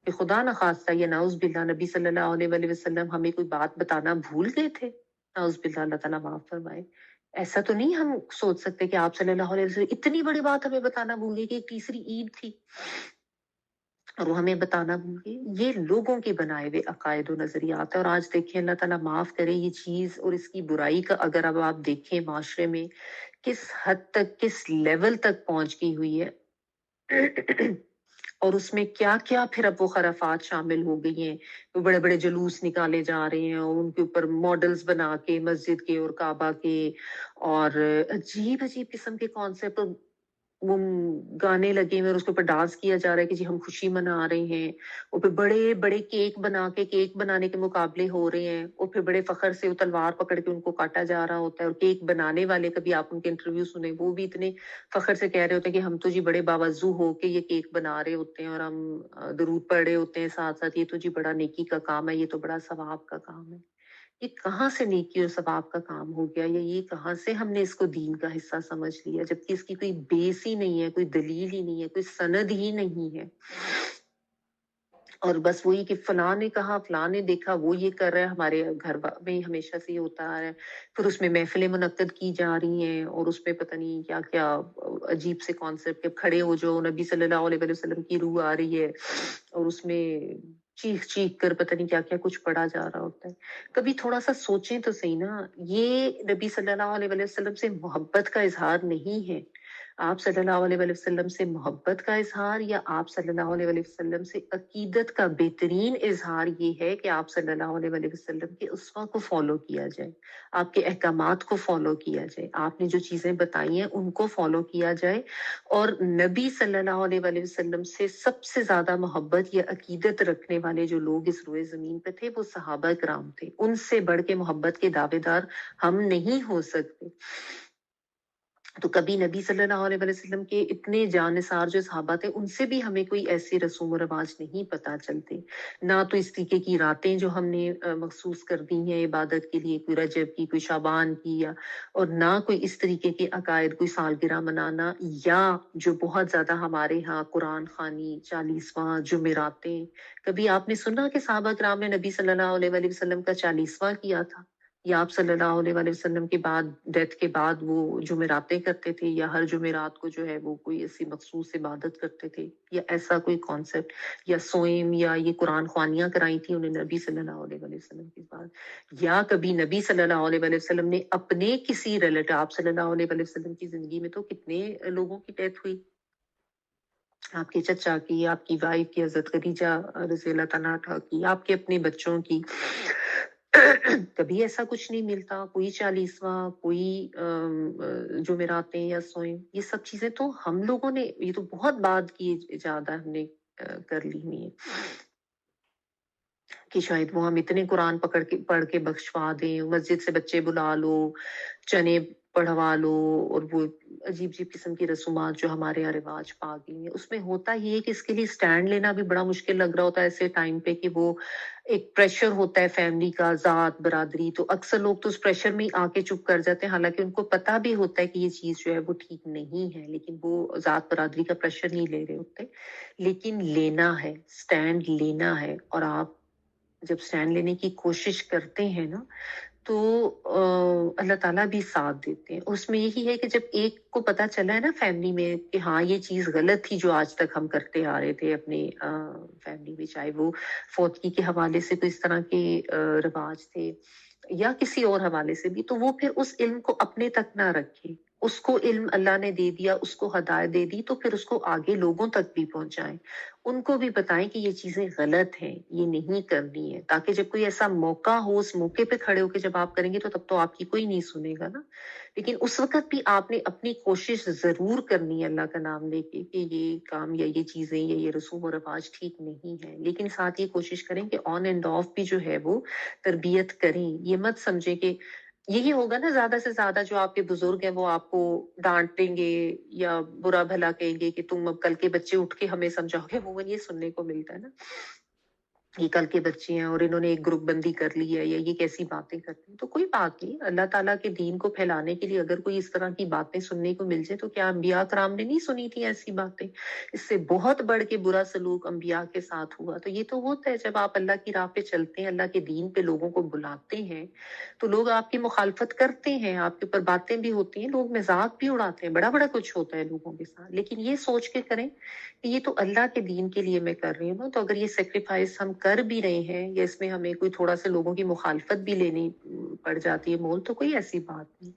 کہ خدا نخواستہ یا نعوذ باللہ نبی صلی اللہ علیہ وسلم ہمیں کوئی بات بتانا بھول گئے تھے؟ نعوذ باللہ، اللہ تعالیٰ معاف فرمائے. ایسا تو نہیں ہم سوچ سکتے کہ آپ صلی اللہ علیہ وسلم اتنی بڑی بات ہمیں بتانا بھول گئے کہ ایک تیسری عید تھی اور وہ ہمیں بتانا بھول گئے. یہ لوگوں کے بنائے ہوئے عقائد و نظریات ہے. اور آج دیکھیں اللہ تعالیٰ معاف کرے یہ چیز اور اس کی برائی کا اگر اب آپ دیکھیں معاشرے میں کس حد تک، کس لیول تک پہنچ گئی ہوئی ہے اور اس میں کیا کیا پھر اب وہ خرافات شامل ہو گئی ہیں. وہ بڑے بڑے جلوس نکالے جا رہے ہیں اور ان کے اوپر ماڈلز بنا کے مسجد کے اور کعبہ کے، اور عجیب عجیب قسم کے کانسیپٹ، وہ گانے لگے ہوئے اور اس کے اوپر ڈانس کیا جا رہا ہے کہ جی ہم خوشی منا رہے ہیں. اور پھر بڑے بڑے کیک بنا کے کیک بنانے کے مقابلے ہو رہے ہیں اور پھر بڑے فخر سے وہ تلوار پکڑ کے ان کو کاٹا جا رہا ہوتا ہے. اور کیک بنانے والے کبھی آپ ان کے انٹرویو سنیں وہ بھی اتنے فخر سے کہہ رہے ہوتے ہیں کہ ہم تو جی بڑے باوضو ہو کے یہ کیک بنا رہے ہوتے ہیں اور ہم درود پڑھ رہے ہوتے ہیں ساتھ ساتھ. یہ تو جی بڑا نیکی کا کام ہے، یہ تو بڑا ثواب کا کام ہے. یہ کہاں سے نیکی اور ثواب کا کام ہو گیا، یا یہ کہاں سے ہم نے اس کو دین کا حصہ سمجھ لیا، جبکہ اس کی کوئی بیس ہی نہیں ہے، کوئی دلیل ہی نہیں ہے، کوئی سند ہی نہیں ہے. اور بس وہی کہ فلاں نے کہا، فلاں نے دیکھا، وہ یہ کر رہا ہے. ہمارے گھر میں ہمیشہ سے یہ ہوتا ہے. پھر اس میں محفلیں منعقد کی جا رہی ہیں اور اس پہ پتہ نہیں کیا کیا عجیب سے کانسیپٹ کے کھڑے ہو جو نبی صلی اللہ علیہ وسلم کی روح آ رہی ہے اور اس میں چیخ چیخ کر پتہ نہیں کیا کیا کچھ پڑھا جا رہا ہوتا ہے. کبھی تھوڑا سا سوچیں تو صحیح نا، یہ نبی صلی اللہ علیہ وسلم سے محبت کا اظہار نہیں ہے. آپ صلی اللہ علیہ وسلم سے محبت کا اظہار یا آپ صلی اللہ علیہ وسلم سے عقیدت کا بہترین اظہار یہ ہے کہ آپ صلی اللہ علیہ وسلم کے اسوہ کو فالو کیا جائے، آپ کے احکامات کو فالو کیا جائے، آپ نے جو چیزیں بتائی ہیں ان کو فالو کیا جائے. اور نبی صلی اللہ علیہ وسلم سے سب سے زیادہ محبت یا عقیدت رکھنے والے جو لوگ اس روئے زمین پہ تھے وہ صحابہ کرام تھے. ان سے بڑھ کے محبت کے دعوے دار ہم نہیں ہو سکتے. تو کبھی نبی صلی اللہ علیہ وسلم کے اتنے جانثار جو صحابہ تھے ان سے بھی ہمیں کوئی ایسی رسوم و رواج نہیں پتہ چلتے. نہ تو اس طریقے کی راتیں جو ہم نے مخصوص کر دی ہیں عبادت کے لیے، کوئی رجب کی، کوئی شعبان کی، اور نہ کوئی اس طریقے کے عقائد، کوئی سالگرہ منانا، یا جو بہت زیادہ ہمارے ہاں قرآن خوانی، 40واں، جمعراتیں. کبھی آپ نے سنا کہ صحابہ کرام نے نبی صلی اللہ علیہ وسلم کا 40واں کیا تھا؟ یا آپ صلی اللہ علیہ وآلہ وسلم کے بعد ڈیتھ کے بعد وہ جمعراتیں کرتے تھے، یا ہر جمعرات کو جو ہے وہ کوئی ایسی مخصوص عبادت کرتے تھے، یا ایسا کوئی کانسیپٹ، یا سوئم یا یہ قرآن خوانیاں کرائی تھی انہیں نبی صلی اللہ علیہ وآلہ وسلم کے بعد، یا کبھی نبی صلی اللہ علیہ وآلہ وسلم نے اپنے کسی ریلیٹو، آپ صلی اللہ علیہ وآلہ وسلم کی زندگی میں تو کتنے لوگوں کی ڈیتھ ہوئی، آپ کے چچا کی، آپ کی وائف کی حضرت خدیجہ رضی اللہ تعالیٰ عنہا کی، آپ کے اپنے بچوں کی، کبھی ایسا کچھ نہیں ملتا، کوئی 40واں، کوئی جمعراتیں یا سوئم، یہ سب چیزیں تو ہم لوگوں نے، یہ تو بہت بعد کی ایجاد ہم نے کر لی ہوئی ہے کہ شاید وہ ہم اتنے قرآن پڑھ کے بخشوا دیں، مسجد سے بچے بلا لو، چنے پڑھوا لو، اور وہ عجیب عجیب قسم کی رسومات جو ہمارے یہاں رواج پا گئی ہیں، اس میں ہوتا ہی ہے کہ اس کے لیے سٹینڈ لینا بھی بڑا مشکل لگ رہا ہوتا ہے ایسے ٹائم پہ، کہ وہ ایک پریشر ہوتا ہے فیملی کا، ذات برادری، تو اکثر لوگ تو اس پریشر میں آ کے چپ کر جاتے ہیں، حالانکہ ان کو پتا بھی ہوتا ہے کہ یہ چیز جو ہے وہ ٹھیک نہیں ہے، لیکن وہ ذات برادری کا پریشر نہیں لے رہے ہوتے، لیکن لینا ہے، سٹینڈ لینا ہے، اور آپ جب سٹینڈ لینے کی کوشش کرتے ہیں نا تو اللہ تعالیٰ بھی ساتھ دیتے ہیں۔ اس میں یہی ہے کہ جب ایک کو پتا چلا ہے نا فیملی میں کہ ہاں یہ چیز غلط تھی جو آج تک ہم کرتے آ رہے تھے اپنے فیملی میں، چاہے وہ فوتگی کے حوالے سے کوئی اس طرح کے رواج تھے یا کسی اور حوالے سے بھی، تو وہ پھر اس علم کو اپنے تک نہ رکھے، اس کو علم اللہ نے دے دیا، اس کو ہدایت دے دی، تو پھر اس کو آگے لوگوں تک بھی پہنچائیں، ان کو بھی بتائیں کہ یہ چیزیں غلط ہیں، یہ نہیں کرنی ہے، تاکہ جب کوئی ایسا موقع ہو، اس موقع پہ کھڑے ہو کے جب آپ کریں گے تو تب تو آپ کی کوئی نہیں سنے گا نا، لیکن اس وقت بھی آپ نے اپنی کوشش ضرور کرنی ہے اللہ کا نام لے کے کہ یہ کام یا یہ چیزیں یا یہ رسوم و رواج ٹھیک نہیں ہے، لیکن ساتھ یہ کوشش کریں کہ آن اینڈ آف بھی جو ہے وہ تربیت کریں، یہ مت سمجھے کہ یہی ہوگا نا زیادہ سے زیادہ جو آپ کے بزرگ ہیں وہ آپ کو ڈانٹیں گے یا برا بھلا کہیں گے کہ تم اب کل کے بچے اٹھ کے ہمیں سمجھاؤ گے، عموماً یہ سننے کو ملتا ہے نا، یہ کل کے بچے ہیں اور انہوں نے ایک گروپ بندی کر لی ہے یا یہ کیسی باتیں کرتے ہیں، تو کوئی بات نہیں، اللہ تعالیٰ کے دین کو پھیلانے کے لیے اگر کوئی اس طرح کی باتیں سننے کو مل جائے تو کیا انبیاء کرام نے نہیں سنی تھی ایسی باتیں؟ اس سے بہت بڑھ کے برا سلوک انبیاء کے ساتھ ہوا، تو یہ تو ہوتا ہے جب آپ اللہ کی راہ پہ چلتے ہیں، اللہ کے دین پہ لوگوں کو بلاتے ہیں تو لوگ آپ کی مخالفت کرتے ہیں، آپ کے اوپر باتیں بھی ہوتی ہیں، لوگ مذاق بھی اڑاتے ہیں، بڑا بڑا کچھ ہوتا ہے لوگوں کے ساتھ، لیکن یہ سوچ کے کریں کہ یہ تو اللہ کے دین کے لیے میں کر رہی ہوں نا، تو اگر یہ سیکریفائس ہم کر بھی رہے ہیں یا اس میں ہمیں کوئی تھوڑا سا لوگوں کی مخالفت بھی لینی پڑ جاتی ہے مول، تو کوئی ایسی بات نہیں،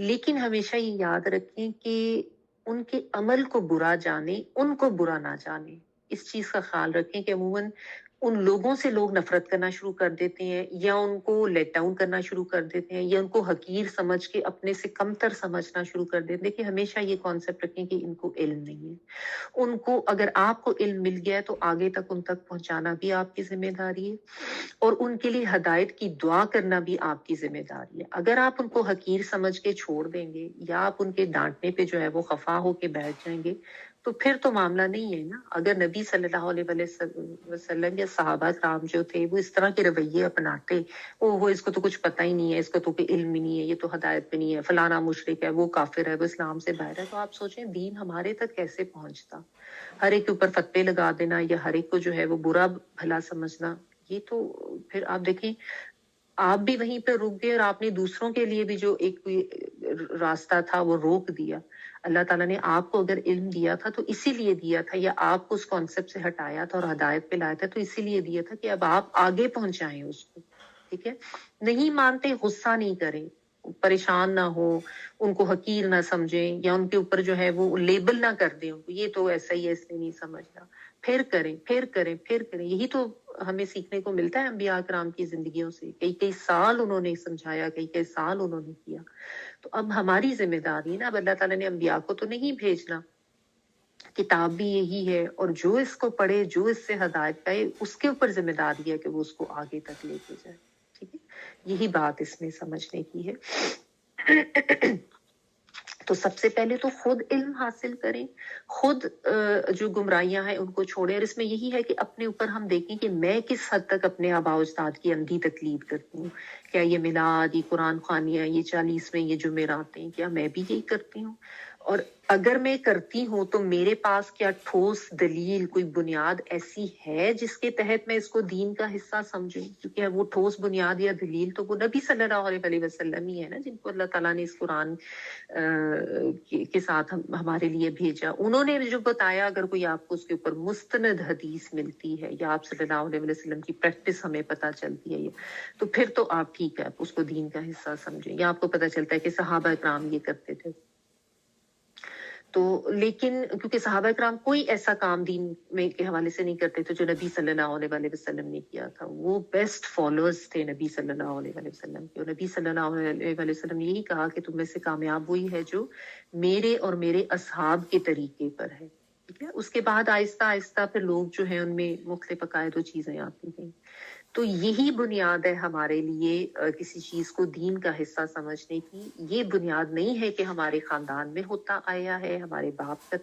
لیکن ہمیشہ یہ یاد رکھیں کہ ان کے عمل کو برا جانیں، ان کو برا نہ جانیں، اس چیز کا خیال رکھیں کہ عموماً ان لوگوں سے لوگ نفرت کرنا شروع کر دیتے ہیں یا ان کو لیٹ ڈاؤن کرنا شروع کر دیتے ہیں یا ان کو حقیر سمجھ کے اپنے سے کمتر سمجھنا شروع کر دیتے ہیں کہ ہمیشہ یہ کانسیپٹ رکھیں کہ ان کو علم نہیں ہے، ان کو اگر آپ کو علم مل گیا ہے تو آگے تک ان تک پہنچانا بھی آپ کی ذمہ داری ہے اور ان کے لیے ہدایت کی دعا کرنا بھی آپ کی ذمہ داری ہے۔ اگر آپ ان کو حقیر سمجھ کے چھوڑ دیں گے یا آپ ان کے ڈانٹنے پہ جو ہے وہ خفا ہو کے بیٹھ جائیں گے تو پھر تو معاملہ نہیں ہے نا۔ اگر نبی صلی اللہ علیہ وسلم یا صحابہ کرام جو تھے وہ اس طرح کے رویے اپناتے، وہ اس کو تو کچھ پتہ ہی نہیں ہے، اس کو تو کوئی علم ہی نہیں ہے، یہ تو ہدایت پہ نہیں ہے، فلانا مشرک ہے، وہ کافر ہے، وہ اسلام سے باہر ہے، تو آپ سوچیں دین ہمارے تک کیسے پہنچتا؟ ہر ایک کے اوپر فتوے لگا دینا یا ہر ایک کو جو ہے وہ برا بھلا سمجھنا، یہ تو پھر آپ دیکھیں آپ بھی وہیں پہ رک گئے اور آپ نے دوسروں کے لیے بھی جو ایک راستہ تھا وہ روک دیا۔ اللہ تعالیٰ نے آپ کو اگر علم دیا تھا تو اسی لیے دیا تھا، یا آپ کو اس کانسیپٹ سے ہٹایا تھا اور ہدایت پہ لایا تھا تو اسی لیے دیا تھا کہ اب آپ آگے پہنچائیں اس کو، ٹھیک ہے؟ نہیں مانتے غصہ نہیں کریں، پریشان نہ ہو، ان کو حقیر نہ سمجھیں یا ان کے اوپر جو ہے وہ لیبل نہ کر دیں، یہ تو ایسا ہی ہے اس نے نہیں سمجھنا، پھر کریں پھر کریں پھر کریں۔ یہی تو ہمیں سیکھنے کو ملتا ہے انبیاء کرام کی زندگیوں سے، کئی کئی سال انہوں نے سمجھایا، کئی کئی سال انہوں نے کیا، تو اب ہماری ذمہ داری نا، اب اللہ تعالیٰ نے انبیاء کو تو نہیں بھیجنا، کتاب بھی یہی ہے اور جو اس کو پڑھے، جو اس سے ہدایت پائے، اس کے اوپر ذمہ داری ہے کہ وہ اس کو آگے تک لے کے جائے، ٹھیک ہے؟ یہی بات اس میں سمجھنے کی ہے۔ تو سب سے پہلے تو خود علم حاصل کریں، خود جو گمراہیاں ہیں ان کو چھوڑیں، اور اس میں یہی ہے کہ اپنے اوپر ہم دیکھیں کہ میں کس حد تک اپنے آباء و اجداد کی اندھی تقلید کرتی ہوں، کیا یہ میلاد، یہ قرآن خوانیاں، یہ 40ویں، یہ جمعراتیں، کیا میں بھی یہی کرتی ہوں؟ اور اگر میں کرتی ہوں تو میرے پاس کیا ٹھوس دلیل، کوئی بنیاد ایسی ہے جس کے تحت میں اس کو دین کا حصہ سمجھوں؟ کیونکہ وہ ٹھوس بنیاد یا دلیل تو وہ نبی صلی اللہ علیہ وسلم ہی ہے نا، جن کو اللہ تعالیٰ نے اس قرآن کے ساتھ ہمارے لیے بھیجا. انہوں نے جو بتایا، اگر کوئی آپ کو اس کے اوپر مستند حدیث ملتی ہے یا آپ صلی اللہ علیہ وسلم کی پریکٹس ہمیں پتہ چلتی ہے، تو پھر تو آپ ٹھیک ہے، اس کو دین کا حصہ سمجھیں. یا آپ کو پتہ چلتا ہے کہ صحابہ اکرام یہ کرتے تھے، تو لیکن کیونکہ صحابہ کرام کوئی ایسا کام دین میں کے حوالے سے نہیں کرتے تھے جو نبی صلی اللہ علیہ وسلم نے کیا تھا. وہ بیسٹ فالوورز تھے نبی صلی اللہ علیہ وسلم کے. اور نبی صلی اللہ علیہ وسلم نے یہی کہا کہ تم میں سے کامیاب وہی ہے جو میرے اور میرے اصحاب کے طریقے پر ہے. ٹھیک ہے. اس کے بعد آہستہ آہستہ پھر لوگ جو ہیں ان میں مختلف عقائد و چیزیں آتی ہیں. تو یہی بنیاد ہے ہمارے لیے کسی چیز کو دین کا حصہ سمجھنے کی. یہ بنیاد نہیں ہے کہ ہمارے خاندان میں ہوتا آیا ہے، ہمارے باپ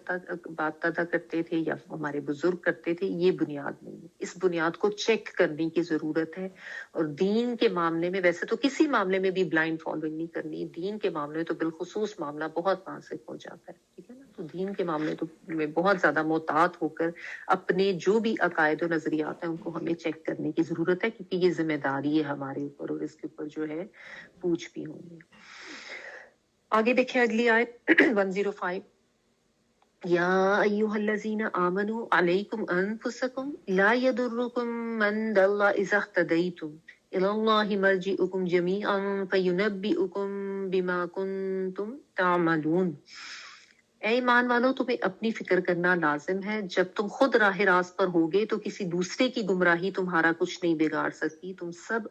دادا کرتے تھے یا ہمارے بزرگ کرتے تھے. یہ بنیاد نہیں ہے. اس بنیاد کو چیک کرنے کی ضرورت ہے. اور دین کے معاملے میں، ویسے تو کسی معاملے میں بھی بلائنڈ فالوئنگ نہیں کرنی، دین کے معاملے میں تو بالخصوص معاملہ بہت نازک ہو جاتا ہے. ٹھیک ہے نا. تو دین کے معاملے میں بہت زیادہ محتاط ہو کر اپنے جو بھی عقائد و نظریات ہیں ان کو ہمیں چیک کرنے کی ضرورت ہے، کیونکہ یہ ذمہ داری ہے ہمارے اوپر اور اس کے اوپر جو ہے پوچھ بھی ہوں گے. آگے دیکھیں اگلی آیت 105. یا ایھا الذین آمنوا علیکم انفسکم لا یضرکم من ضل اذا اہتدیتم الی اللہ مرجعکم جمیعا فینبئکم بما کنتم تعملون. اے ایمان والو، تمہیں اپنی فکر کرنا لازم ہے. جب تم خود راہ راست پر ہوگے تو کسی دوسرے کی گمراہی تمہارا کچھ نہیں بگاڑ سکتی. تم سب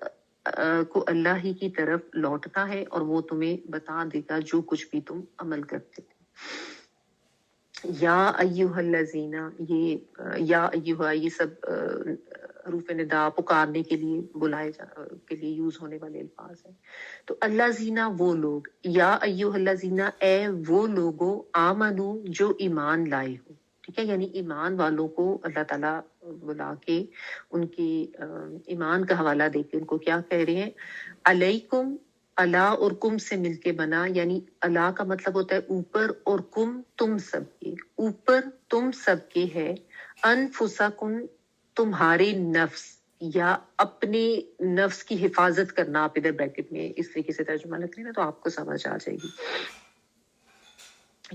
کو اللہ ہی کی طرف لوٹتا ہے اور وہ تمہیں بتا دے گا جو کچھ بھی تم عمل کرتے تھے. یا ایھا الذین، یہ یا ایھا یہ سب حروف ندا پکارنے کے لیے کے لیے یوز ہونے والے الفاظ ہیں. تو اللہ زینا وہ لوگ، یا ایھا الذین اے وہ لوگو، آمنو جو ایمان لائے ہو. ٹھیک ہے. یعنی ایمان والوں کو اللہ تعالیٰ بلا کے ان کے ایمان کا حوالہ دے کے ان کو کیا کہہ رہے ہیں؟ علیکم، اللہ اور کم سے مل کے بنا. یعنی اللہ کا مطلب ہوتا ہے اوپر، اور کم تم سب کے اوپر، تم سب کے ہے. انفسکم تمہارے نفس، یا اپنے نفس کی حفاظت کرنا. آپ ادھر بریکٹ میں اس طریقے سے ترجمہ لکھ لیں نا تو آپ کو سمجھ آ جائے گی.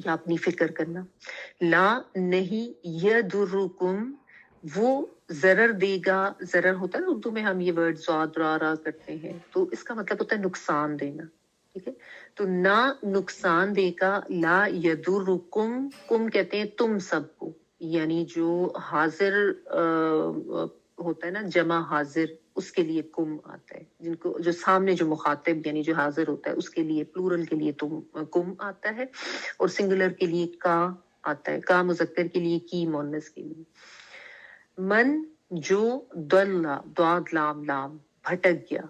یا اپنی فکر کرنا. لا نہیں، یضرکم وہ ضرر دے گا. ضرر ہوتا ہے نا اردو میں ہم یہ ورڈ زاد را کرتے ہیں، تو اس کا مطلب ہوتا ہے نقصان دینا. ٹھیک ہے. تو نہ نقصان دے گا. لا یضرکم، کم کہتے ہیں تم سب کو. یعنی جو حاضر ہوتا ہے نا، جمع حاضر، اس کے لیے کم آتا ہے. جن کو جو سامنے جو مخاطب یعنی جو حاضر ہوتا ہے اس کے لیے پلورل کے لیے تم کم آتا ہے، اور سنگولر کے لیے کا آتا ہے. کا مذکر کے لیے کی مؤنث کے لیے. من جو دلہ، ضاد لام لام، بھٹک گیا.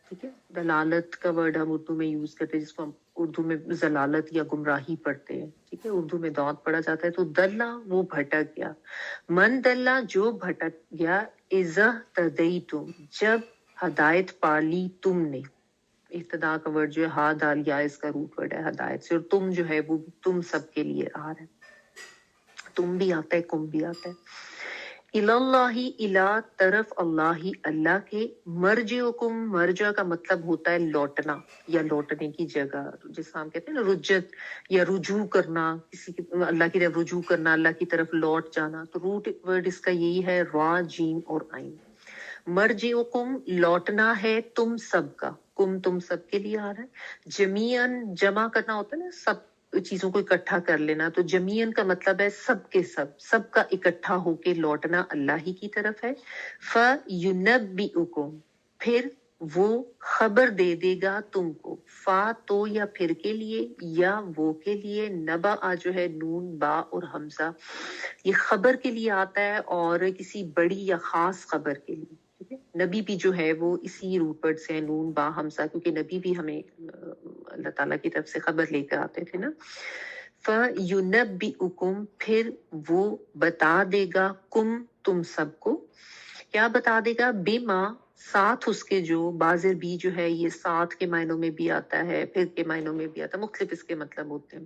ٹھیک ہے. دلالت کا ورڈ ہم اردو میں یوز کرتے ہیں، جس کو ہم اردو میں ضلالت یا گمراہی پڑھتے ہیں. ٹھیک ہے. اردو میں ضاد پڑھا جاتا ہے. تو دلہ وہ بھٹک گیا. من دلہ جو بھٹک گیا، اذا تدیتم جب ہدایت پا لی تم نے. ابتدا کا ورڈ جو ہے ہا دال یا، اس کا روٹ ورڈ ہے ہدایت سے، اور تم جو ہے وہ تم سب کے لیے آ رہا ہے. تم بھی آتا ہے، کم بھی آتا ہے. اللہ، الا طرف اللہ، اللہ کے. مرجعکم، مرجع کا مطلب ہوتا ہے لوٹنا یا لوٹنے کی جگہ، جس ہم کہتے ہیں نا رجت یا رجوع کرنا، کسی کی اللہ کی طرف رجوع کرنا، اللہ کی طرف لوٹ جانا. تو روٹ ورڈ اس کا یہی ہے را، جیم اور عین. مرجعکم لوٹنا ہے تم سب کا. کم تم سب کے لیے آ رہا ہے. جمیعاً جمع کرنا ہوتا ہے نا، سب چیزوں کو اکٹھا کر لینا. تو جمیعاً کا مطلب ہے سب کے سب کا اکٹھا ہو کے لوٹنا اللہ ہی کی طرف ہے. فَيُنَبِّئُكُم پھر وہ خبر دے دے گا تم کو. فا تو یا پھر کے لیے، یا وہ کے لیے. نبا جو ہے نون با اور حمزہ، یہ خبر کے لیے آتا ہے اور کسی بڑی یا خاص خبر کے لیے. ٹھیک ہے. نبی بھی جو ہے وہ اسی روٹ ورڈ سے ہے، نون با حمزہ، کیونکہ نبی بھی ہمیں اللہ تعالیٰ کی طرف سے خبر لے کر آتے تھے نا. فَيُنَبِّئُكُم پھر وہ بتا دے گا، کم تم سب کو. کیا بتا دے گا؟ بما ساتھ اس کے. جو بازر بھی جو ہے یہ ساتھ کے معنوں میں بھی آتا ہے، پھر کے معنوں میں بھی آتا ہے، مختلف اس کے مطلب ہوتے ہیں.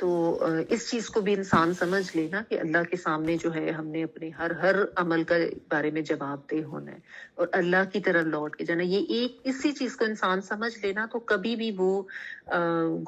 تو اس چیز کو بھی انسان سمجھ لینا کہ اللہ کے سامنے جو ہے ہم نے اپنے ہر عمل کا بارے میں جواب دہ ہونا ہے اور اللہ کی طرف لوٹ کے جانا. یہ ایک اسی چیز کو انسان سمجھ لینا تو کبھی بھی وہ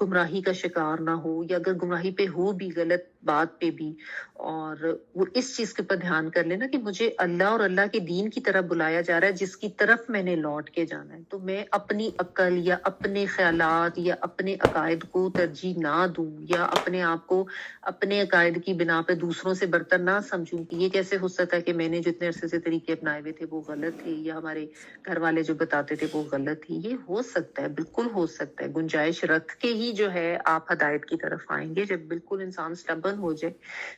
گمراہی کا شکار نہ ہو, یا اگر گمراہی پہ ہو بھی, غلط بات پہ بھی, اور وہ اس چیز کے پر دھیان کر لینا کہ مجھے اللہ اور اللہ کے دین کی طرف بلایا جا رہا ہے جس کی طرف میں نے لوٹ کے جانا ہے. تو میں اپنی عقل یا اپنے خیالات یا اپنے عقائد کو ترجیح نہ دوں, یا اپنے آپ کو اپنے عقائد کی بنا پہ دوسروں سے برتر نہ سمجھوں کہ یہ کیسے ہو سکتا ہے کہ میں نے جتنے عرصے سے طریقے اپنائے ہوئے تھے وہ غلط تھے, یا ہمارے گھر والے جو بتاتے تھے وہ غلط تھی. یہ ہو سکتا ہے, بالکل ہو سکتا ہے, گنجائش رکھ کے ہی جو ہے آپ ہدایت کی طرف آئیں گے. جب بالکل انسان سٹبن ہو جائے,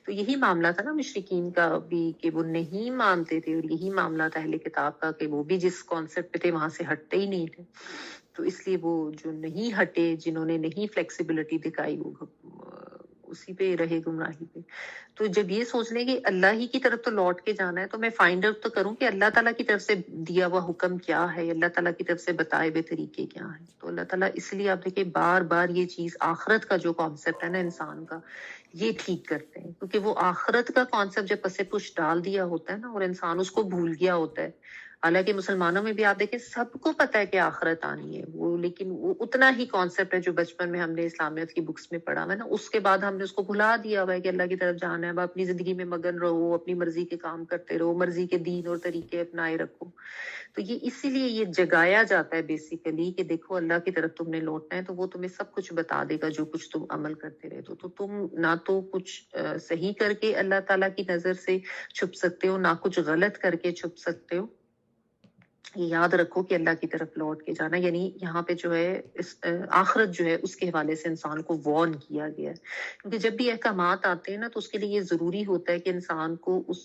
تو یہی معاملہ تھا نا مشرکین کا بھی کہ وہ نہیں مانتے تھے, اور یہی معاملہ تھا اہل کتاب کا کہ وہ بھی جس کانسیپٹ پہ تھے وہاں سے ہٹتے ہی نہیں تھے. تو اس لیے وہ جو نہیں ہٹے, جنہوں نے نہیں فلیکسیبلٹی دکھائی, وہ اسی پہ رہے, گمراہی پہ. تو جب یہ سوچ لیں کہ اللہ ہی کی طرف تو لوٹ کے جانا ہے, تو میں فائنڈ آؤٹ تو کروں کہ اللہ تعالیٰ کی طرف سے دیا ہوا حکم کیا ہے, اللہ تعالیٰ کی طرف سے بتائے ہوئے طریقے کیا ہیں. تو اللہ تعالیٰ اس لیے آپ دیکھیں بار بار یہ چیز آخرت کا جو کانسیپٹ ہے نا انسان کا, یہ ٹھیک کرتے ہیں, کیونکہ وہ آخرت کا کانسیپٹ جب پس پش ڈال دیا ہوتا ہے نا, اور انسان اس کو بھول گیا ہوتا ہے. حالانکہ مسلمانوں میں بھی آپ دیکھیں سب کو پتا ہے کہ آخرت آنی ہے وہ, لیکن وہ اتنا ہی کانسیپٹ ہے جو بچپن میں ہم نے اسلامیت کی بکس میں پڑھا ہوا ہے نا, اس کے بعد ہم نے اس کو بھلا دیا ہوا ہے کہ اللہ کی طرف جانا ہے. اب اپنی زندگی میں مگن رہو, اپنی مرضی کے کام کرتے رہو, مرضی کے دین اور طریقے اپنائے رکھو. تو یہ اسی لیے یہ جگایا جاتا ہے بیسیکلی کہ دیکھو اللہ کی طرف تم نے لوٹنا ہے, تو وہ تمہیں سب کچھ بتا دے گا جو کچھ تم عمل کرتے رہے. تو تم نہ تو کچھ صحیح کر کے اللہ تعالیٰ کی نظر سے چھپ سکتے ہو, نہ کچھ غلط کر کے چھپ سکتے ہو. یہ یاد رکھو کہ اللہ کی طرف لوٹ کے جانا, یعنی یہاں پہ جو ہے اس آخرت جو ہے اس کے حوالے سے انسان کو وارن کیا گیا ہے. کیونکہ جب بھی احکامات آتے ہیں نا, تو اس کے لیے یہ ضروری ہوتا ہے کہ انسان کو اس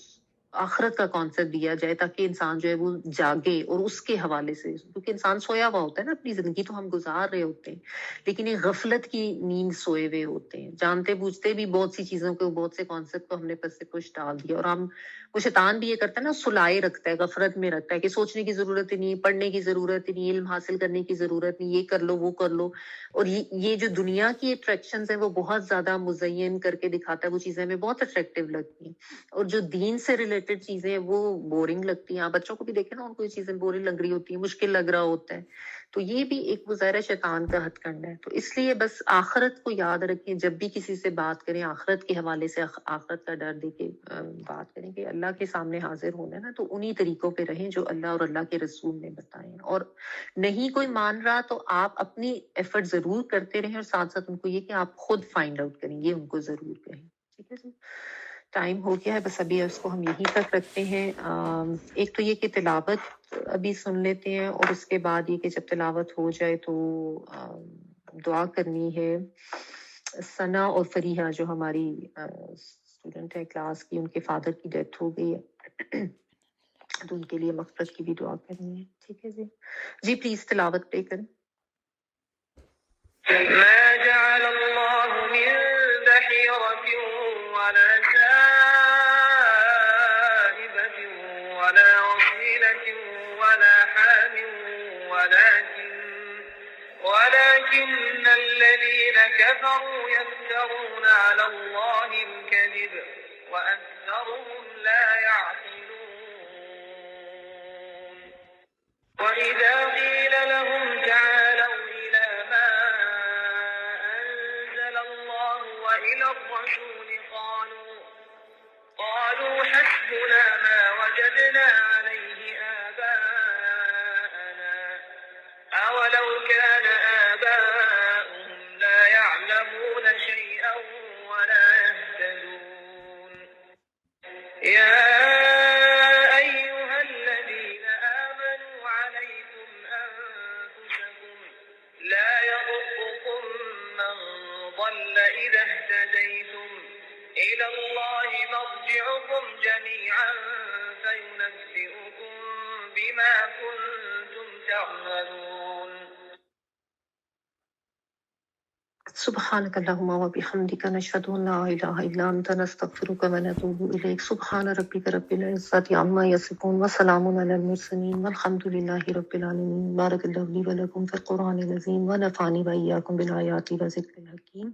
آخرت کا کانسیپٹ دیا جائے, تاکہ انسان جو ہے وہ جاگے اور اس کے حوالے سے, کیونکہ انسان سویا ہوا ہوتا ہے نا, اپنی زندگی تو ہم گزار رہے ہوتے ہیں, لیکن یہ غفلت کی نیند سوئے ہوئے ہوتے ہیں. جانتے بوجھتے بھی بہت سی چیزوں کو, بہت سے کانسیپٹ کو ہم نے پس سے کچھ ڈال دیا, اور ہم وہ شیطان بھی یہ کرتا ہے نا, سلائے رکھتا ہے, غفلت میں رکھتا ہے کہ سوچنے کی ضرورت ہی نہیں, پڑھنے کی ضرورت ہی نہیں, علم حاصل کرنے کی ضرورت نہیں, یہ کر لو وہ کر لو. اور یہ جو دنیا کی اٹریکشنز ہیں وہ بہت زیادہ مزین کر کے دکھاتا ہے, وہ چیزیں ہمیں بہت اٹریکٹیو لگتی ہیں, اور جو دین سے ریلیٹڈ چیزیں ہیں وہ بورنگ لگتی ہیں. آپ بچوں کو بھی دیکھیں نا, ان کو یہ چیزیں بورنگ لگ رہی ہوتی ہیں, مشکل لگ رہا ہوتا ہے. تو یہ بھی ایک ظاہر شیطان کا ہتھ کنڈا ہے. تو اس لیے بس آخرت کو یاد رکھیں, جب بھی کسی سے بات کریں آخرت کے حوالے سے آخرت کا ڈر دے کے بات کریں کہ اللہ کے سامنے حاضر ہونا ہے نا, تو انہی طریقوں پہ رہیں جو اللہ اور اللہ کے رسول نے بتائے ہیں. اور نہیں کوئی مان رہا تو آپ اپنی ایفرٹ ضرور کرتے رہیں, اور ساتھ ساتھ ان کو یہ کہ آپ خود فائنڈ آؤٹ کریں, یہ ان کو ضرور کہیں. ٹھیک ہے جی, ٹائم ہو گیا ہے, بس ابھی اس کو ہم یہیں تک رکھتے ہیں. ایک تو یہ کہ تلاوت ابھی سن لیتے ہیں, اور اس کے بعد یہ کہ جب تلاوت ہو جائے تو دعا کرنی ہے. ثنا اور فریحہ جو ہماری اسٹوڈنٹ ہے کلاس کی, ان کے فادر کی ڈیتھ ہو گئی ہے, تو ان کے لیے مغفرت کی بھی دعا کرنی ہے. ٹھیک ہے جی, جی پلیز تلاوت پلے کریں. ما جعل الله من بحيرة ولا سائبة ولا وصيلة ولا حام ولكن الذين كفروا يفترون على الله الكذب وأكثرهم لا يعقلون. وإذا قيل لهم تعالوا إلى ما أنزل الله وإلى الرسول قالوا حسبنا ما وجدنا عليه آباءنا أولو كان آباؤهم لا يعلمون شيئا ولا يهتدون. يا أيها الذين آمنوا عليكم أنفسكم لا يضركم من ضل إذا اهتديتم إلى الله مرجعكم جميعا فينبئكم بما كنتم تعملون. سبحانك اللهم وبحمدك نشهد ان لا اله الا انت نستغفرك ونتوب اليك. سبحان ربك رب العزة عما يصفون وسلام على المرسلين والحمد لله رب العالمين. بارك الله لي ولكم في القرآن العظيم ونفعني وإياكم بالآيات والذكر الحكيم.